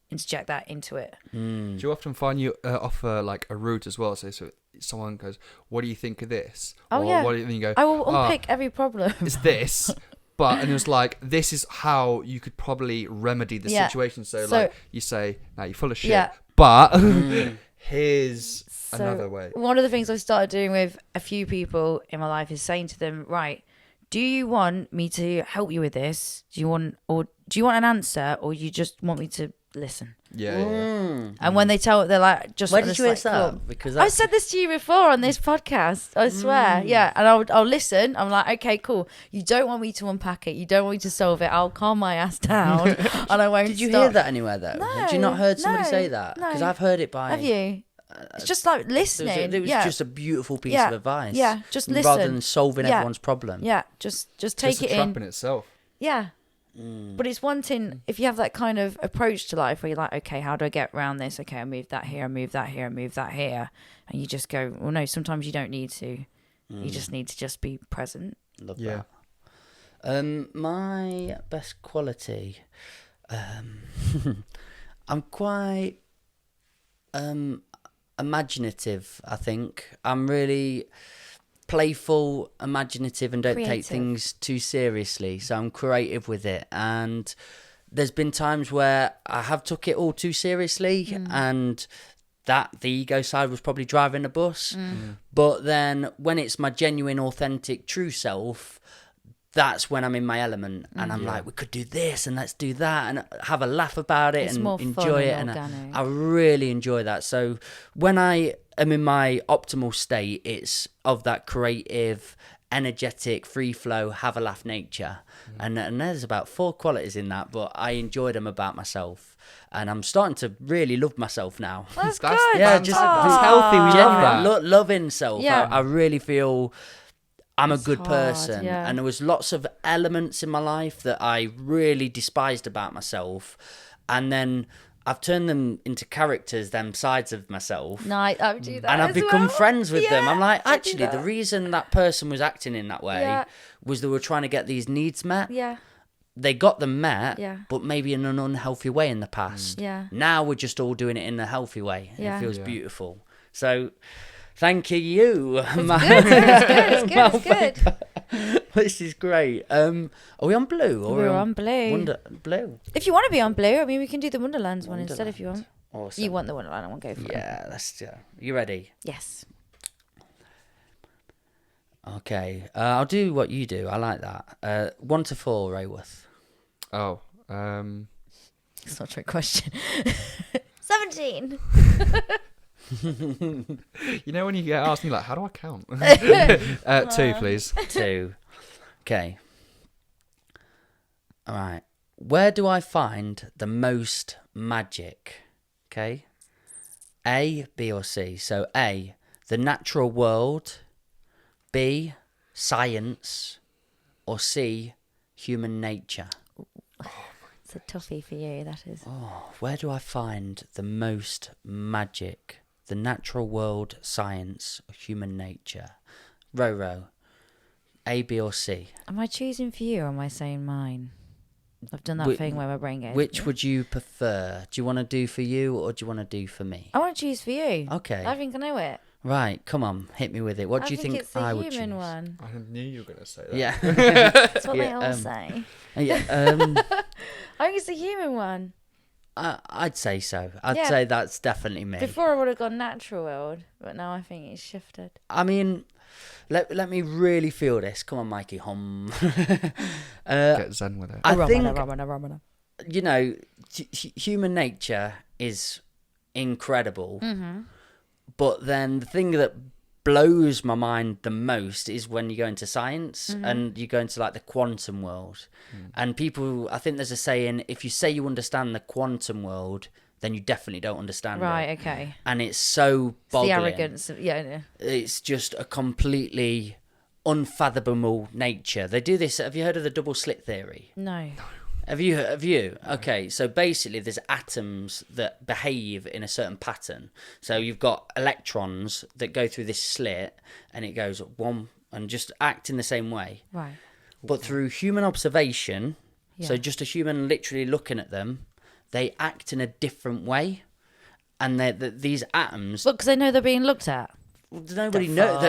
interject that into it. Do you often find you offer like a route as well? So someone goes, "What do you think of this?" Oh, yeah. What do you go? I will unpick every problem. It's this, and it was like, this is how you could probably remedy the situation. So like you say, "Now you're full of shit," but here's another way. One of the things I started doing with a few people in my life is saying to them, right, do you want me to help you with this? Do you want an answer, or you just want me to listen? And when they tell it, they're like, just where did you hear that? Because I said this to you before on this podcast, I swear. And I'll listen. I'm like, okay, cool, you don't want me to unpack it, you don't want me to solve it, I'll calm my ass down and I won't. Did you hear that anywhere though? Had you not heard somebody say that? Because I've heard it by. Have you? It's just like listening. It was just a beautiful piece of advice. Just listen rather than solving everyone's problem. Just take it in. It's a trap in itself. But it's wanting, if you have that kind of approach to life where you're like, okay, how do I get around this? Okay, I move that here, I move that here, I move that here. And you just go, well, no, sometimes you don't need to. You just need to just be present. Love that. My best quality, I'm quite imaginative, I think. I'm really playful, imaginative, and don't take things too seriously. So I'm creative with it. And there's been times where I have took it all too seriously, and that the ego side was probably driving the bus. But then when it's my genuine, authentic, true self, that's when I'm in my element, and I'm like, we could do this and let's do that and have a laugh about it, It's and more enjoy it. fun and And organic. I really enjoy that. So when I am in my optimal state, it's of that creative, energetic, free flow, have a laugh nature. And there's about 4 qualities in that, but I enjoy them about myself. And I'm starting to really love myself now. That's That's good. Yeah, fantastic. just That's healthy. We love that. Loving self. Yeah. I really feel I'm a good hard, person. yeah. And there was lots of elements in my life that I really despised about myself. And then I've turned them into characters, them sides of myself. No, I would do that. And I've as become well. friends with them. Yeah, I'm like, I do actually, the that. reason that person was acting in that way Yeah. was they were trying to get these needs met. Yeah. They got them met, Yeah. but maybe in an unhealthy way in the past. Yeah. Now we're just all doing it in a healthy way. Yeah. It feels Yeah. beautiful. So, thank you. It's good. It's good. This is great. Are we on blue? Or We're on blue. Blue. If you want to be on blue, I mean, we can do the Wonderlands one instead if you want. Awesome. You want the Wonderland, I won't go for it. Yeah, let's. You ready? Yes. Okay. I'll do what you do. I like that. 1 to 4, Rayworth. Oh, It's not a trick question. 17. you know when you get asked, you're like, how do I count? 2, please. 2. Okay. All right. Where do I find the most magic? Okay. A, B, or C. So A, the natural world. B, science. Or C, human nature. It's a toughie for you, that is. Oh, where do I find the most magic? The natural world, science, or human nature? RoRo. A, B, or C? Am I choosing for you or am I saying mine? I've done that thing where my brain goes. Which would you prefer? Do you want to do for you or do you want to do for me? I want to choose for you. Okay. I think I know it. Right, come on, hit me with it. What do you think it's the I would human choose? one. I knew you were going to say that. Yeah. That's what they Yeah, all say. Yeah, I think it's the human one. I'd say so. I'd Yeah. say that's definitely me. Before I would have gone natural world, but now I think it's shifted. I mean, let me really feel this. Come on, Mikey. Get zen with it. I think, Ramana. you know, human nature is incredible. Mm-hmm. But then the thing that blows my mind the most is when you go into science and you go into like the quantum world. And people, I think there's a saying, if you say you understand the quantum world, then you definitely don't understand Right, it. okay. And it's so It's boggling. the arrogance. Yeah. It's just a completely unfathomable nature. They do this. Have you heard of the double slit theory? No. Have you? Okay, so basically there's atoms that behave in a certain pattern. So you've got electrons that go through this slit and it goes one and just act in the same way. Right. But through human observation, so Yeah. just a human literally looking at them, they act in a different way. And these atoms, Look, because they know they're being looked at. nobody knows.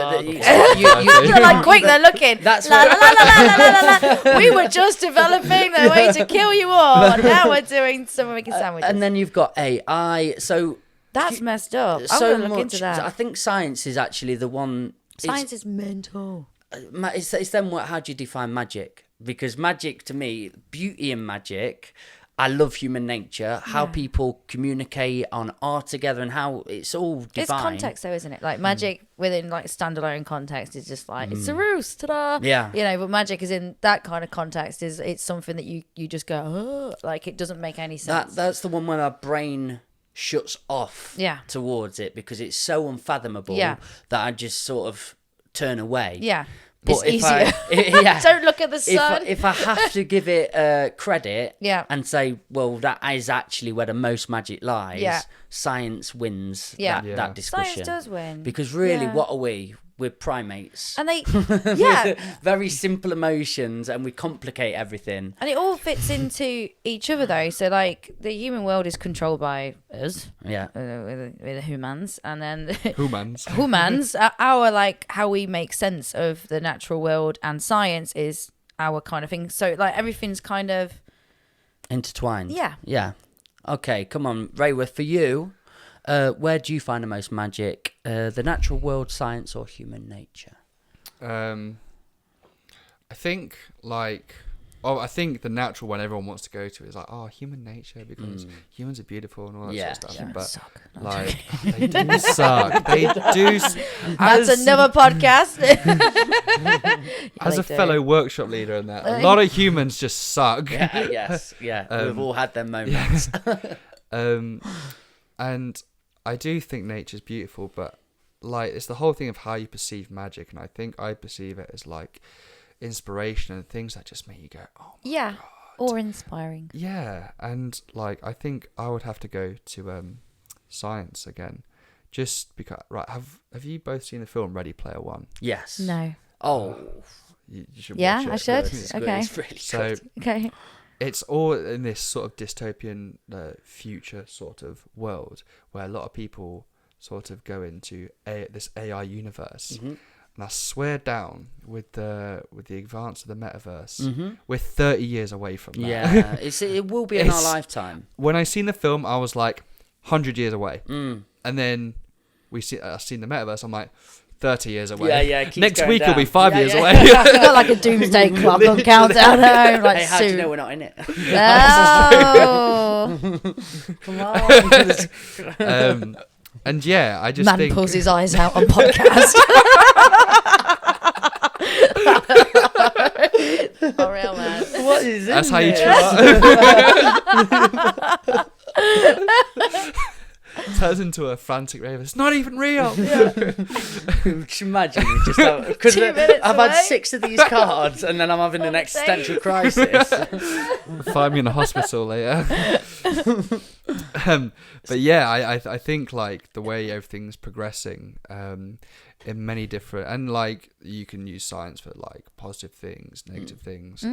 You're like, quick, they're looking. That's la, la, la, la, la, la, la, la. We were just developing the way to kill you all. And now we're doing some making sandwiches. And then you've got AI. So That's messed up. I'm so going to look into much. I that. think science is actually the one. Science is mental. It's then how do you define magic? Because magic to me, beauty in magic. I love human nature, how people communicate on art together, and how it's all divine. It's context, though, isn't it? Like magic within like standalone context is just like it's a ruse, ta-da! Yeah. You know, but magic is in that kind of context. It's something that you just go, oh, like it doesn't make any sense. That's the one where our brain shuts off Yeah. towards it because it's so unfathomable Yeah. that I just sort of turn away. Yeah. But It's yeah, Don't look at the sun. if I have to give it credit Yeah. and say, well, that is actually where the most magic lies, Yeah. science wins Yeah. that, Yeah. that discussion. Science does win. Because really, Yeah. what are we? We're primates. And they, yeah. With very simple emotions, and we complicate everything. And it all fits into each other, though. So, like, the human world is controlled by us, Yeah. with the humans, and then the Humans. our, like, how we make sense of the natural world, and science is our kind of thing. So, like, everything's kind of Intertwined. Yeah. Yeah. Okay, come on, Rayworth, for you, where do you find the most magic? The natural world, science, or human nature? I think I think the natural one everyone wants to go to is like, human nature, because humans are beautiful and all that sort of stuff. humans But suck. like, they do suck. They do. That's another podcast. As a they do. fellow workshop leader and that, a lot of humans just suck. Yeah, yes, yeah. We've all had them moments. And I do think nature's beautiful, but like, it's the whole thing of how you perceive magic, and I think I perceive it as like inspiration and things that just make you go, oh my Yeah. God. Or inspiring. Yeah, and like, I think I would have to go to science again, just because. Right, have you both seen the film Ready Player One? Yes. No. Oh. You should Yeah, watch it. I should. It's good. Okay. It's really So good. Okay. it's all in this sort of dystopian future sort of world where a lot of people sort of go into this AI universe. Mm-hmm. And I swear down, with the advance of the metaverse, Mm-hmm. we're 30 years away from that. Yeah, it will be in our lifetime. When I seen the film, I was like 100 years away. Mm. And then I've seen the metaverse, I'm like 30 years away. Yeah, it keeps Next going week down. will be 5 Yeah, years yeah. away. We've got like a doomsday clock on countdown at home. Like, Hey, how do you soon. know we're not in it? Oh. Come on. And yeah, I just Man think... pulls his eyes out on podcast. Oh, real man. What is That's in how you this? turns into a frantic rave. It's not even real. Just imagine you just have, 'cause 2 minutes I've away. had 6 of these cards and then I'm having an existential crisis. Find me in a hospital later. But yeah, I think like the way everything's progressing in many different, and like you can use science for like positive things, negative things.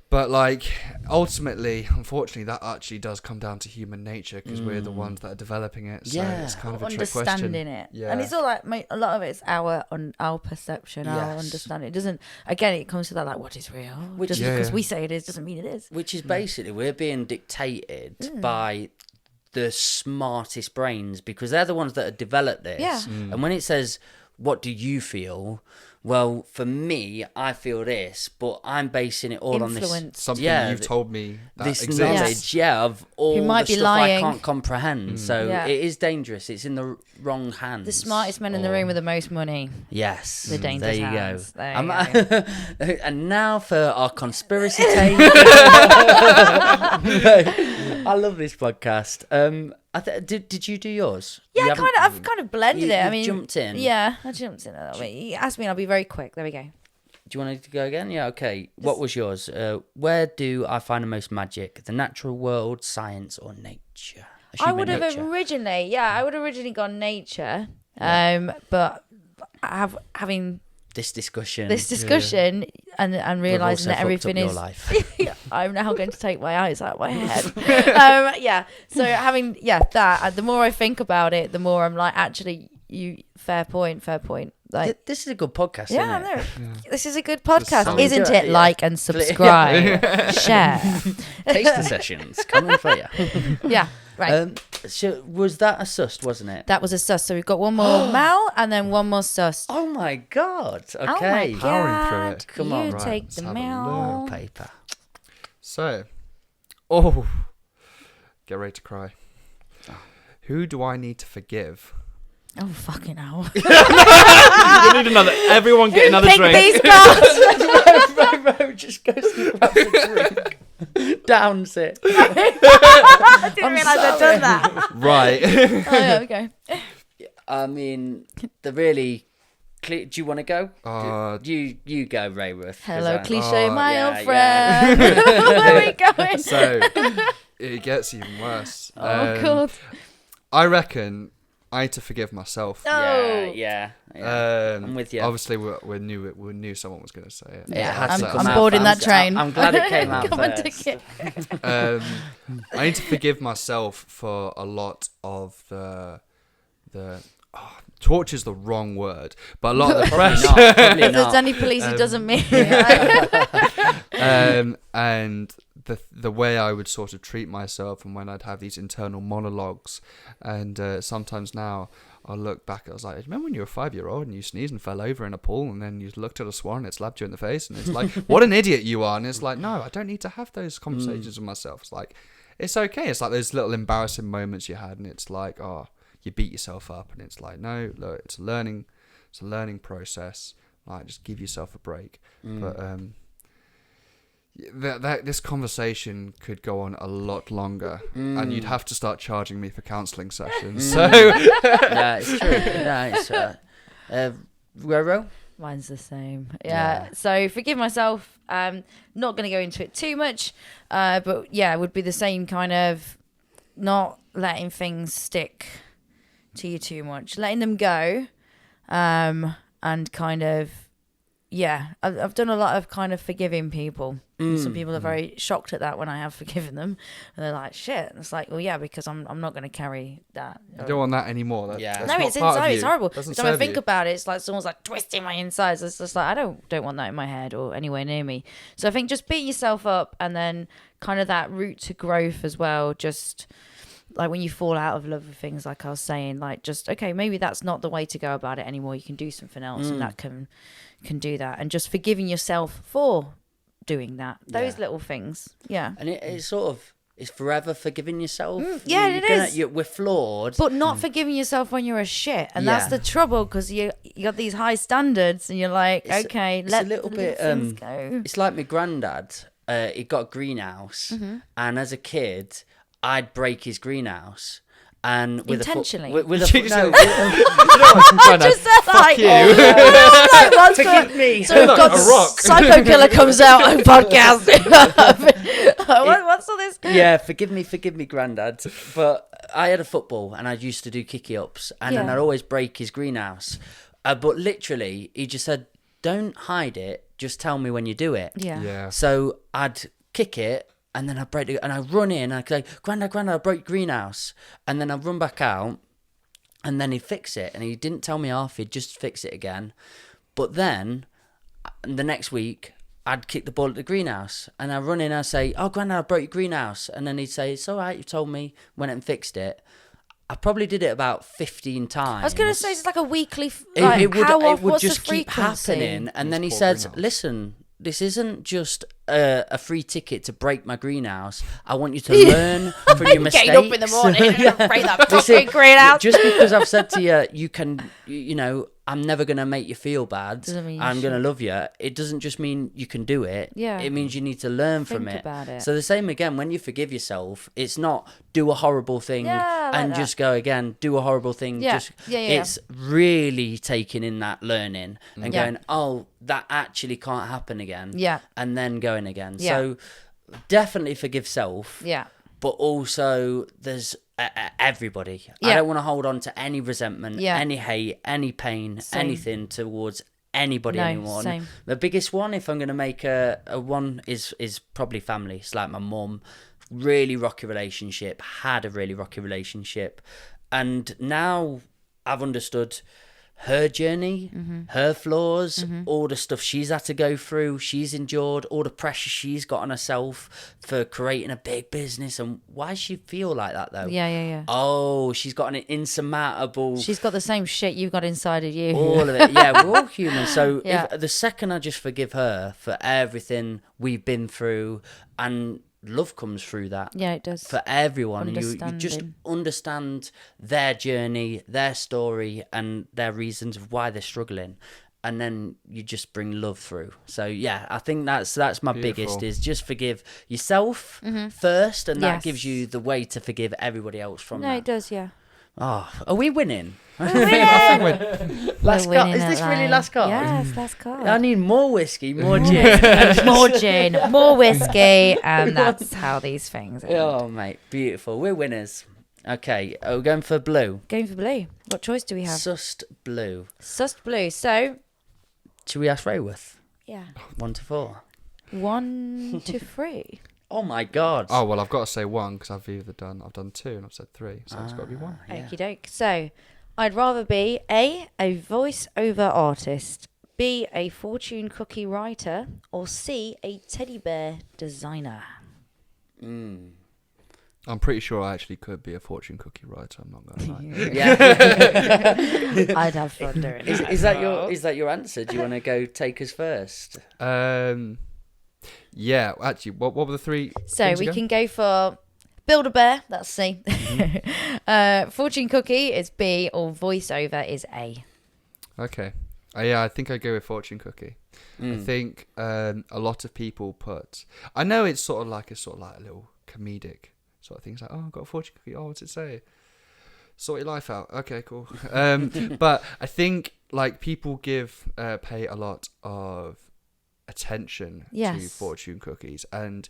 But like ultimately, unfortunately, that actually does come down to human nature, because we're the ones that are developing it. So Yeah. it's kind of a trick question. Understanding it. Yeah. And it's all like, a lot of it's our perception, our Yes. understanding. It doesn't, again, it comes to that, like, what is real? Just Yeah. because we say it is doesn't mean it is. Which is basically, we're being dictated by the smartest brains, because they're the ones that have developed this. Yeah. And when it says, what do you feel? Well, for me, I feel this, but I'm basing it all on this. Influence. Something Yeah, you've told me that this exists. knowledge, of all Who might the be stuff lying. I can't comprehend. So Yeah. it is dangerous. It's in the wrong hands. The smartest men in the room with the most money. Yes. The dangerous there you hands. go. There you And now for our conspiracy take. I love this podcast. Did you do yours? Yeah, You I've kind of blended you- it. I you mean, jumped in. Yeah, I jumped in a little bit. You asked me, and I'll be very quick. There we go. Do you want to go again? Yeah, okay. What was yours? Where do I find the most magic? The natural world, science, or nature? I would have Nature. originally gone nature. But having This discussion. this discussion and We've realizing also that fucked up everything your is life. I'm now going to take my eyes out of my head. So having that, the more I think about it, the more I'm like, actually, fair point. Like, This is a good podcast, yeah, isn't it? no, this is a good podcast, sounds isn't good, it? yeah. Like and subscribe, share. Taster sessions coming for you. Yeah, right. So was that a sust, wasn't it? That was a sus. So we've got one more Mal and then one more sus. Oh my god. Okay. Oh my Powering god! through it. Come you on, right, take let's the have a Mal. Paper. So, get ready to cry. Who do I need to forgive? Oh fucking hell! You need another. Everyone get another Pick drink. these cards. Ro just goes and grabs a drink. Downs it. I didn't realise I'd done that. Right. Oh, yeah, we go. I mean, the really Do you want to go? You go, Rayworth. Hello, cliche, my old yeah. friend. Where are we going? So it gets even worse. Oh God. I reckon I need to forgive myself. Yeah. I'm with you. Obviously, we knew someone was going to say it. Yeah, I'm boarding that train. I'm glad it came out Come on, first. take it. I need to forgive myself for a lot of the torture's the wrong word, but a lot of the pressure. Probably If there's not. any police, it doesn't mean. And the way I would sort of treat myself, and when I'd have these internal monologues, and sometimes now I look back, I was like, remember when you were a 5-year-old and you sneezed and fell over in a pool, and then you looked at a swan and it slapped you in the face, and it's like, what an idiot you are. And it's like, no, I don't need to have those conversations with myself. It's like, it's okay. It's like those little embarrassing moments you had, and it's like, you beat yourself up, and it's like, no, look, it's a learning process. Like, just give yourself a break. But this conversation could go on a lot longer, and you'd have to start charging me for counselling sessions. So Yeah, it's true. RoRo? Mine's the same. Yeah. So forgive myself. Not going to go into it too much, but yeah, it would be the same kind of not letting things stick to you too much, letting them go, and kind of, I've done a lot of kind of forgiving people. Some people are very shocked at that when I have forgiven them, and they're like, shit. And it's like, well, yeah, because I'm not going to carry that. I don't want that anymore. That's No, not it's part of inside. you. It's horrible. Doesn't Every time I serve think you. about it, it's like someone's like twisting my insides. It's just like, I don't want that in my head or anywhere near me. So I think just beat yourself up, and then kind of that route to growth as well. Just like when you fall out of love with things, like I was saying, like just, okay, maybe that's not the way to go about it anymore. You can do something else, and that can do that. And just forgiving yourself for doing that. Those little things. Yeah. And it's sort of, it's forever forgiving yourself. It is. We're flawed. But not forgiving yourself when you're a shit. And that's the trouble, because you got these high standards, and you're like, It's let a little the bit, things go. It's like my granddad. He got a greenhouse, and as a kid, I'd break his greenhouse. And with Intentionally? with a Just like, forgive me. So we've got a rock. Psycho Killer comes out on podcast. What's all this? Yeah, forgive me, granddad. But I had a football, and I used to do kicky ups, and then I'd always break his greenhouse. But literally, he just said, "Don't hide it. Just tell me when you do it." Yeah. So I'd kick it, and then I'd break it, and I'd run in, and I'd say, Grandad, I broke your greenhouse. And then I'd run back out, and then he'd fix it. And he didn't tell me half, he'd just fix it again. But then, the next week, I'd kick the ball at the greenhouse, and I'd run in, and I'd say, oh, Grandad, I broke your greenhouse. And then he'd say, it's all right, you told me, went and fixed it. I probably did it about 15 times. I was going to say, it's like a weekly... It would what's just the keep frequency? happening. And then he poor said, greenhouse. listen, this isn't just a free ticket to break my greenhouse. I want you to learn from your mistakes. Getting up in the morning and break that fucking greenhouse. Just because I've said to you, I'm never going to make you feel bad. Doesn't mean you I'm going to should. love you. It doesn't just mean you can do it. Yeah. It means you need to learn from Think it. about it. So the same again, when you forgive yourself, it's not do a horrible thing Yeah, I like and that. just go again, do a horrible thing. Yeah. Just, Yeah. It's really taking in that learning and Yeah. going, oh, that actually can't happen again. Yeah. And then going again. Yeah. So definitely forgive self. Yeah. But also there's everybody. I Yeah. don't want to hold on to any resentment, Yeah. any hate, any pain, Same. anything towards anybody No, anymore. same. The biggest one, if I'm going to make a one, is probably family. It's like my mum, really rocky relationship, had a really rocky relationship. And now I've understood her journey, her flaws, all the stuff she's had to go through, she's endured, all the pressure she's got on herself for creating a big business. And why does she feel like that, though? Yeah. Oh, she's got an insurmountable... She's got the same shit you've got inside of you. all of it. Yeah, we're all human. So Yeah. if the second I just forgive her for everything we've been through, and love comes through that. Yeah, it does. For everyone, you just Understanding. understand their journey, their story, and their reasons of why they're struggling, and then you just bring love through. So yeah, I think that's my biggest, is just forgive yourself first, and that Yes. gives you the way to forgive everybody else from No, that. it does, yeah. Oh, are we winning? We're winning. Last We're card. winning Is this at really life. last card? Yes, last card. I need more whiskey, more gin. More gin, more whiskey, and that's how these things end. Oh, mate, beautiful. We're winners. Okay, we're going for blue. Going for blue. What choice do we have? Sussed blue. Sussed blue. So, Should we ask Rayworth? yeah. 1 to 4. 1 to 3. Oh my God. Oh well, I've got to say 1 because I've done 2 and I've said 3, so it's got to be 1. Yeah. Okie doke. So, I'd rather be A voice-over artist, B, a fortune cookie writer, or C, a teddy bear designer. I'm pretty sure I actually could be a fortune cookie writer. I'm not going to lie. Yeah. I'd have fun doing it. Is that your answer? Do you want to go take us first? Yeah, actually, what were the 3? So things we again? can go for build a bear, that's C. Mm-hmm. Fortune cookie is B, or voiceover is A. Okay. Yeah, I think I'd go with fortune cookie. Mm. I think a lot of people put. I know it's sort of like a little comedic sort of thing. It's like, oh, I've got a fortune cookie. Oh, what's it say? Sort your life out. Okay, cool. But I think like people pay a lot of attention to Yes. fortune cookies, and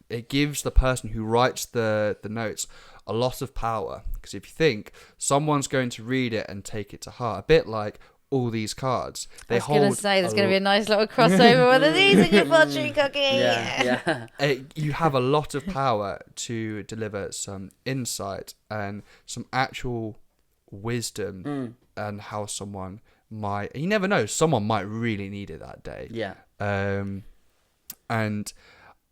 it gives the person who writes the notes a lot of power, because if you think someone's going to read it and take it to heart, a bit like all these cards, I was going to say there's going to be a nice little crossover with of these in your fortune cookie. Yeah. you have a lot of power to deliver some insight and some actual wisdom and how someone might, you never know, someone might really need it that day. Yeah. And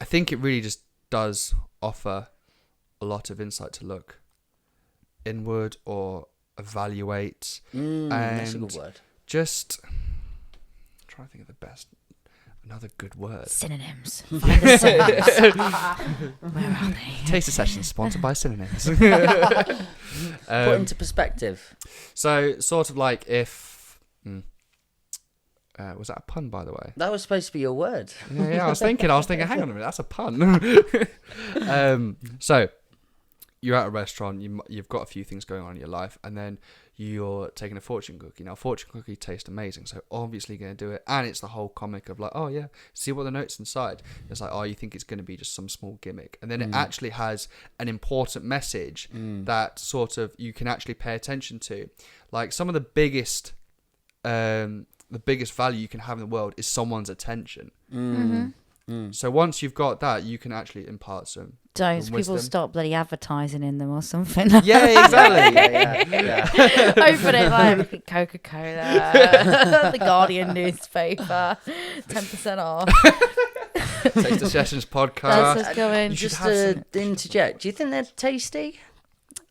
I think it really just does offer a lot of insight to look inward or evaluate. That's a good word. Just try to think of another good word. Synonyms. Find the synonyms. Where are they? Taster session sponsored by Synonyms. Put into perspective. So sort of like if was that a pun, by the way? That was supposed to be your word. Yeah, I was thinking, hang on a minute, that's a pun. So you're at a restaurant, you've got a few things going on in your life, and then you're taking a fortune cookie. Now, fortune cookie tastes amazing, so obviously going to do it. And it's the whole comic of like, oh yeah, see what the note's inside. It's like, oh, you think it's going to be just some small gimmick, and then it actually has an important message that sort of you can actually pay attention to. Like some of the biggest value you can have in the world is someone's attention. So once you've got that, you can actually impart some Don't wisdom. people stop bloody advertising in them or something? Yeah, exactly. Yeah. Open it like Coca-Cola, the Guardian newspaper, 10% off. Taster Sessions podcast. That's what's going. You should Just have to interject, do you think they're tasty?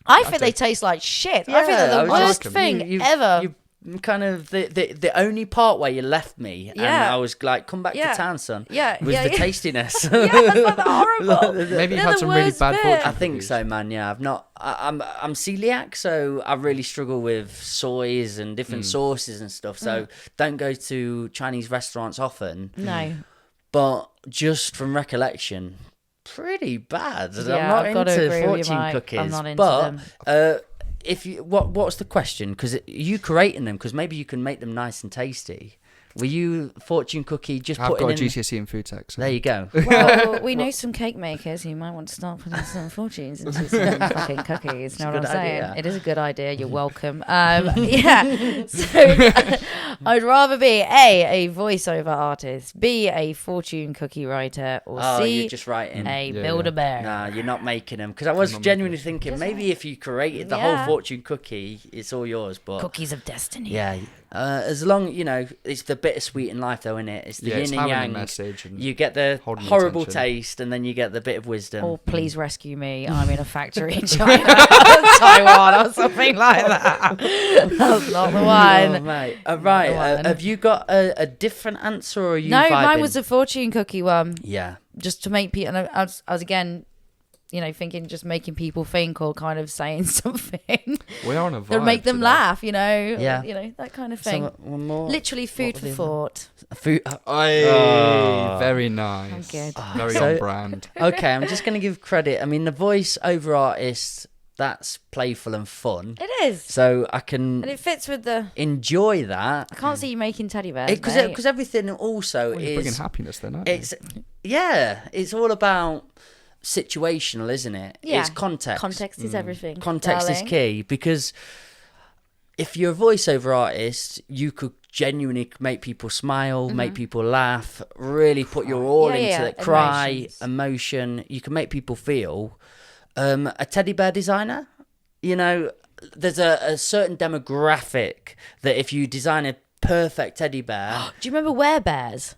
I think they taste like shit. I think Yeah, they're I the was worst just- thing ever. You kind of the only part where you left me, and Yeah. I was like, "Come back Yeah. to town, son." Yeah, was yeah, the yeah. tastiness. Yeah, that's like horrible. Maybe you've They're had the some really worst bad bit. fortune. I think so, man. Yeah, I'm celiac, so I really struggle with soys and different sauces and stuff. So don't go to Chinese restaurants often. No. But just from recollection, pretty bad. Yeah, I'm not I've gotta into agree with you, fortune Mike. cookies. I'm not into but them. if you what's the question? Because you creating them, because maybe you can make them nice and tasty. Were you fortune cookie just I've putting got a in? GCSE in food tech. So. There you go. Well, we know some cake makers who might want to start putting some fortunes into some fucking cookies. Know what I'm good saying? idea. It is a good idea. You're welcome. Yeah. So I'd rather be a voiceover artist, B, a fortune cookie writer, or Oh, C, you're just writing. a Yeah, build a bear. Nah, you're not making them. Because I was not genuinely thinking Just maybe if you created the Yeah. whole fortune cookie, it's all yours. But Cookies of destiny. yeah, as long it's the bittersweet in life, though, isn't it? It's the It's yin and having a yang. message and You get the holding the horrible attention. taste, and then you get the bit of wisdom. Or please rescue me. I'm in a factory in China, Taiwan, or something like that. That's not the Oh, one. mate. the Right. one. Have you got a different answer, or are you No, mine vibing? was a fortune cookie one. Yeah. Just to make people, and I was again, thinking just making people think or kind of saying something We're on a vibe that would make them today. laugh, Yeah. that kind of thing. One more. Literally food What for were the thought. Food. Aye, very nice. I'm good. Very So- on brand. Okay, I'm just going to give credit. I mean, the voice over artist, that's playful and fun. It is. So I can And it fits with the... enjoy that. I can't see you making teddy bears, Because everything also Well, you're bringing is... happiness then, aren't It's all about situational, isn't it? Yeah. It's context. Context is everything. Context is darling. key, because if you're a voiceover artist, you could genuinely make people smile, make people laugh, really put your all into it, cry, emotion. You can make people feel. A teddy bear designer, you know, there's a certain demographic that if you design a perfect teddy bear... Do you remember werebears?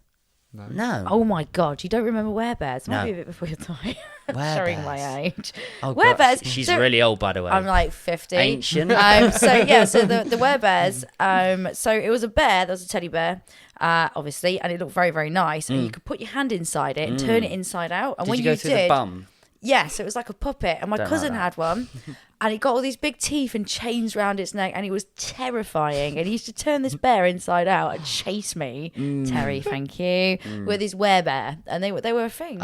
No. Oh my God, you don't remember werebears? Might No. be a bit before your time. Werebears. Showing my age. Oh, Werebears. God. She's really old, by the way. I'm like 50. Ancient. So the werebears. So it was a bear. There was a teddy bear, obviously, and it looked very, very nice. And you could put your hand inside it and turn it inside out. And Did when you go through the bum? Yes, it was like a puppet. And my Don't cousin like that. had one. And he got all these big teeth and chains around its neck, and it was terrifying. And he used to turn this bear inside out and chase me, Terry, thank you, with his werebear, and they were a thing.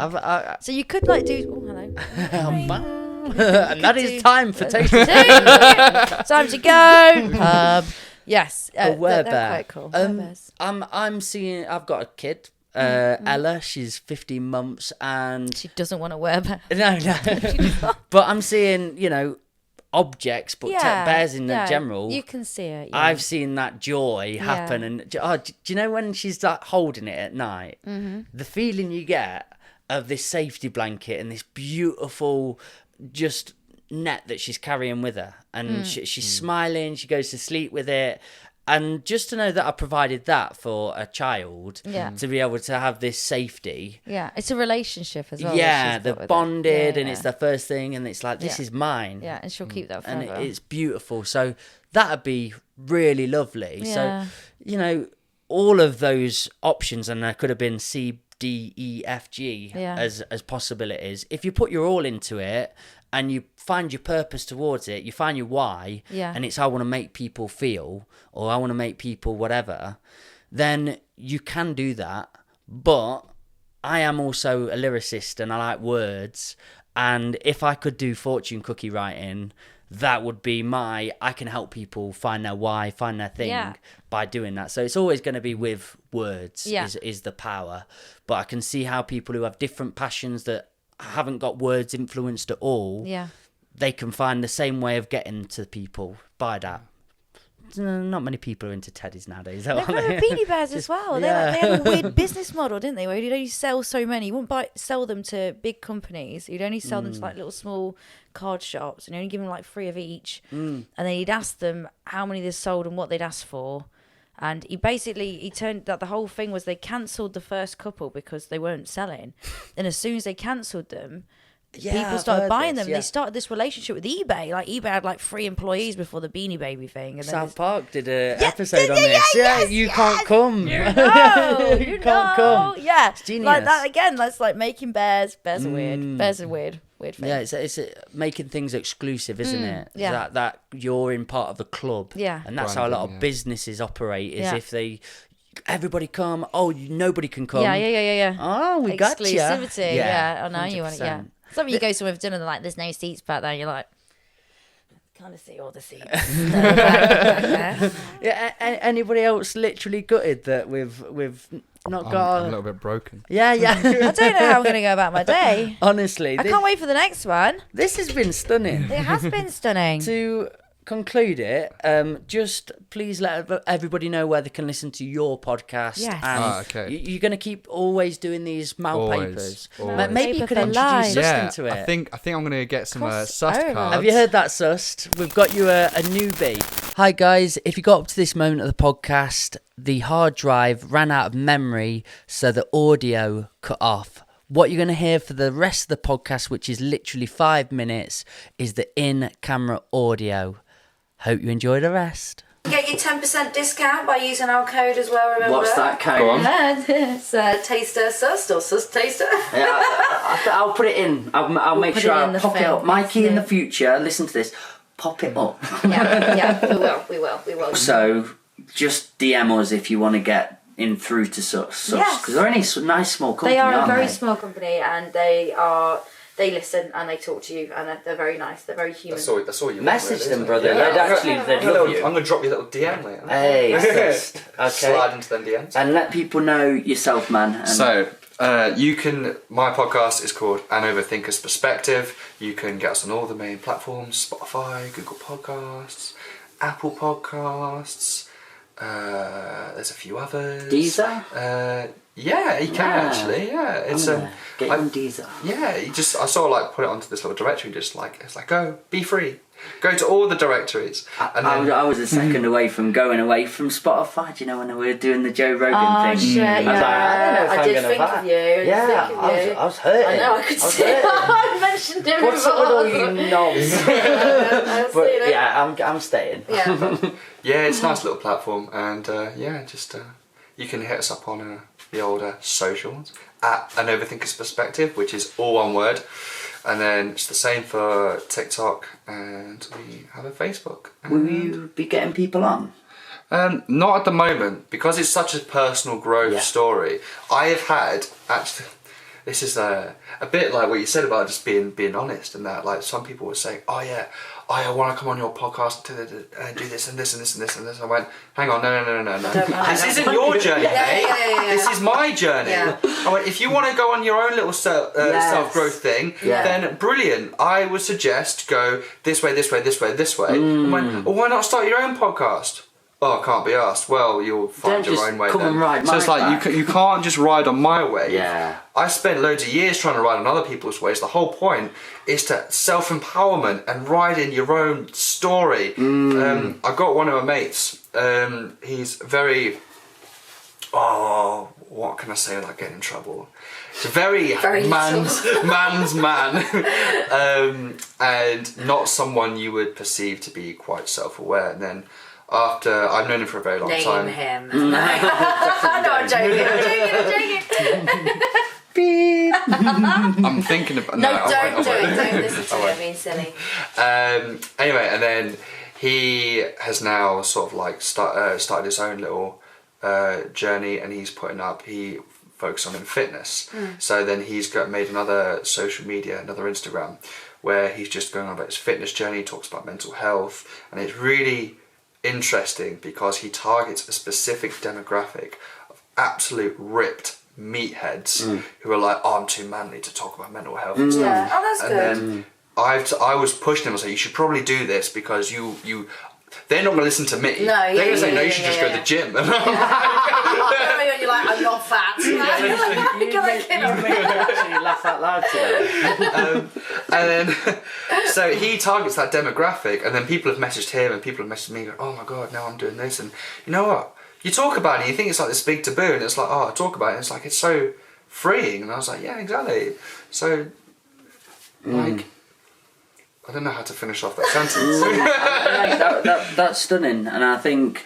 So you could like do. Oh, hello. And that is time for tasting. Time to go. Yes, A werebear. they're quite cool. Werebears. I'm seeing. I've got a kid. Ella, she's 15 months, and She doesn't want to wear bear. no. But I'm seeing, you know, objects, but bears in general. You can see it. Yeah. I've seen that joy happen, and do you know when she's like holding it at night, the feeling you get of this safety blanket and this beautiful just net that she's carrying with her, and she's smiling, she goes to sleep with it. And just to know that I provided that for a child, to be able to have this safety. Yeah, it's a relationship as well. Yeah, that she's they're got with bonded, it. and it's their first thing, and it's like, this is mine. Yeah, and she'll keep that And forever. it's beautiful. So that'd be really lovely. Yeah. So, you know, all of those options, and there could have been C, D, E, F, G as possibilities. If you put your all into it, and you find your purpose towards it, you find your why, and it's I want to make people feel, or I want to make people whatever, then you can do that. But I am also a lyricist, and I like words, and if I could do fortune cookie writing, that would be I can help people find their why, find their thing by doing that. So it's always going to be with words is the power. But I can see how people who have different passions that haven't got words influenced at all, they can find the same way of getting to people by that. Not many people are into teddies nowadays, though, They are remember they? Beanie Bears as well. They had a weird business model, didn't they? Where you'd only sell so many. You wouldn't sell them to big companies. You'd only sell them to like little small card shops, and you only give them like 3 of each. And then you'd ask them how many they sold and what they'd asked for. And he turned that the whole thing was they cancelled the first couple because they weren't selling. And as soon as they cancelled them, people started buying them. They started this relationship with eBay. Like eBay had like 3 employees before the Beanie Baby thing. And South Park did an episode on this. You can't come. You can't come. Yeah, It's genius. like that again. That's like making bears. Bears are weird. Bears are weird thing. Yeah, it's making things exclusive, isn't it? yeah. That you're in part of the club. Yeah. And that's how a lot of businesses operate, is if everybody come, nobody can come. Yeah. Oh, we got you. Exclusivity. Yeah. Oh, no, you want it. 100%. Yeah. Something you go somewhere for dinner and they're like, there's no seats back there. You're like, kind of see all the seats. Yeah. Anybody else literally gutted that we've not got I'm a little bit broken. Yeah. I don't know how I'm going to go about my day. Honestly, I can't wait for the next one. this has been stunning. It has been stunning. To conclude it, just please let everybody know where they can listen to your podcast. Yes. And Okay. you're going to keep always doing these mal papers. Always. Maybe you could Paper for introduce life. us into it. I think I'm gonna get some Cross sussed over. cards. Have you heard that, Sust? We've got you a newbie. Hi, guys. If you got up to this moment of the podcast, the hard drive ran out of memory, so the audio cut off. What you're going to hear for the rest of the podcast, which is literally 5 minutes, is the in-camera audio. Hope you enjoy the rest. Get your 10% discount by using our code as well, remember? What's that code? Go on. It's Taster Sust or Sust Taster. I'll put it in. I'll make put sure it in I the pop it film. up. Mikey, in the Yeah. future, listen to this. Pop it up. Yeah, we will. So, just DM us if you want to get in through to Sus. Yes. Because they're only nice small company, They are a aren't very they? small company, and they are they listen and they talk to you, and they're very nice. They're very human. That's all you Message want, them, really, brother. yeah. They'd love you. I'm going to drop you a little DM later. Hey, assist. Okay. Slide into them DMs. And let people know yourself, man. And So, my podcast is called An Overthinker's Perspective. You can get us on all the main platforms: Spotify, Google Podcasts, Apple Podcasts. There's a few others. Deezer? Yeah, you can actually. Yeah, it's get on Deezer. Yeah, I sort of like put it onto this little directory. It's like go, be free, go to all the directories. And I was a second away from going away from Spotify. Do you know when we were doing the Joe Rogan thing? Shit, I was like, I don't know if I I'm did gonna think back. of you. Yeah, I was hurting. I know, I could see it. I mentioned it What's up with all you knobs? But yeah, I'm staying. Yeah. yeah, it's a nice little platform, and you can hit us up on the older socials at An Overthinker's Perspective, which is all one word, and then it's the same for TikTok, and we have a Facebook. Will you be getting people on? Not at the moment, because it's such a personal growth story. I have had, actually, this is a bit like what you said about just being honest, and that like some people would say, I want to come on your podcast and do this and this and this and this and this. I went, hang on, no. This isn't your journey, mate. Yeah. This is my journey. Yeah. I went, if you want to go on your own little self-growth thing, then brilliant. I would suggest go this way. I went, well, why not start your own podcast? Oh, I can't be asked. Well, you'll find Don't your own way come then. and ride So my it's like back. you can't just ride on my way. Yeah. I spent loads of years trying to ride on other people's ways. The whole point is to self-empowerment and ride in your own story. I got one of my mates. He's very... Oh, what can I say without getting in trouble? It's a very man's man. And not someone you would perceive to be quite self-aware. And then after... I've known him for a very long time. Name him. No, I'm joking. Beep. I'm thinking about... No, I don't do won't. it. Don't listen to it. I mean, silly. Anyway, and then he has now sort of like started his own little journey, and he focuses on fitness. So then he's made another social media, another Instagram, where he's just going on about his fitness journey, talks about mental health, and it's really interesting because he targets a specific demographic of absolute ripped meatheads who are like, I'm too manly to talk about mental health and stuff. Yeah. Oh, that's good. Then I was pushing him and saying, you should probably do this because they're not going to listen to me. They're going to say, no, you should just go to the gym. And You're like, I'm not fat. You made me actually laugh out loud today. and then, so he targets that demographic, and then people have messaged him and people have messaged me, going, oh my God, now I'm doing this. And you know what? You talk about it, you think it's like this big taboo, and it's like, oh, I talk about it, it's like, it's so freeing. And I was like, yeah, exactly. So, like, I don't know how to finish off that sentence. That's stunning, and I think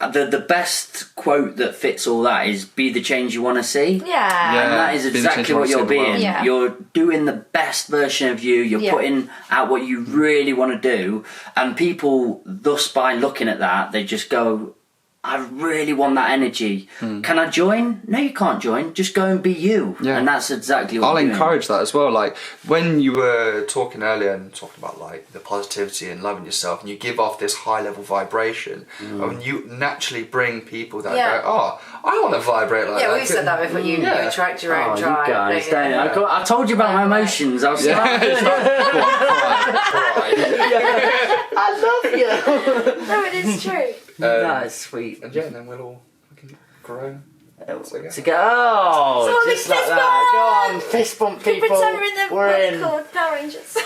the best quote that fits all that is "Be the change you want to see." Yeah. And that is exactly what you're being. Yeah. You're doing the best version of you. You're putting out what you really want to do, and people, thus by looking at that, they just go, I really want that energy. Can I join? No, you can't join. Just go and be you. Yeah. And that's exactly what I'll I'm doing. encourage that as well. Like when you were talking earlier and talking about like the positivity and loving yourself, and you give off this high level vibration, and you naturally bring people that go, oh, I want to vibrate like that. Yeah, we've said that before. You attract your own tribe. You guys, don't you? I told you about my emotions. I was like, I love you. No, it is true. That's sweet. And then we'll all grow. To go, oh, So just like that. Go on, fist bump, people. Pretend we're in the We're in. called Power Rangers.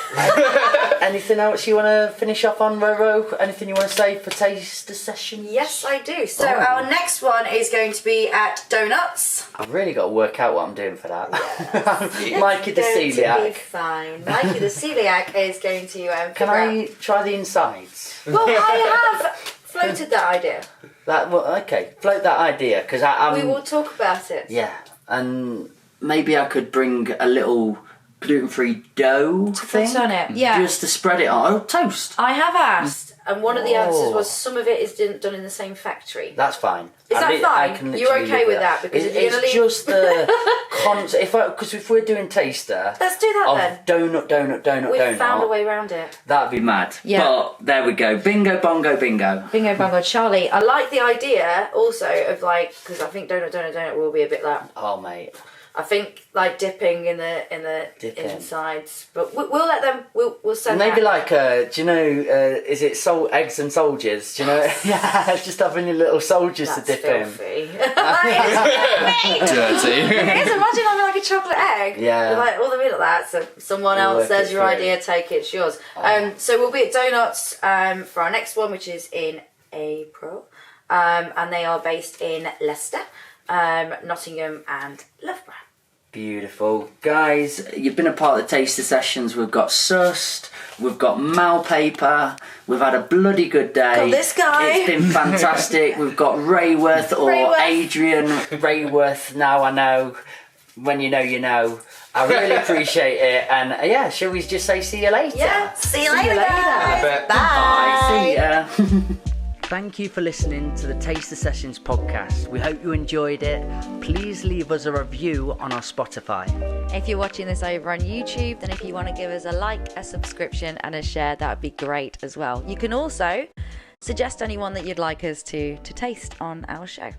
Anything else you want to finish off on, RoRo? Anything you want to say for taster session? Yes, I do. So our next one is going to be at Donuts. I've really got to work out what I'm doing for that. Yes. Mikey the It's going to be celiac. fine. Mikey the celiac is going to. Can I try the insides? Well, I have floated that idea. Float that idea because We will talk about it. Yeah, and maybe I could bring a little gluten-free dough thing put on it. Yeah. just to spread it on. Oh, toast. I have asked And one of the answers was some of it is done in the same factory. That's fine. Is that fine? You're okay with that? Because if you're going to leave... just the because if we're doing taster, let's do that then. Donut. We've found a way around it. That'd be mad. Yeah. But there we go. Bingo, bongo, bingo. Bingo, bongo, Charlie. I like the idea also of like, because I think donut will be a bit like. Oh mate. I think like dipping in the insides, but we'll let them. We'll send maybe that. like do you know? Is it eggs and soldiers? Do you know? Yeah, just having your little soldiers to dip filthy. in. Dirty. It is. Imagine having like a chocolate egg. Yeah. With like all the meat like that. So someone else says your idea, take it, it's yours. So we'll be at Donuts for our next one, which is in April, and they are based in Leicester, Nottingham, and Loughborough. Beautiful. Guys, you've been a part of the taster sessions. We've got Sust, we've got Mal Paper, we've had a bloody good day. Got this guy. It's been fantastic. We've got Rayworth Adrian Rayworth. Now I know. When you know, you know. I really appreciate it. And yeah, shall we just say see you later? Yeah, see you later. Guys. Bye. See ya. Thank you for listening to the Taster Sessions podcast. We hope you enjoyed it. Please leave us a review on our Spotify. If you're watching this over on YouTube, then if you want to give us a like, a subscription and a share, that would be great as well. You can also suggest anyone that you'd like us to taste on our show.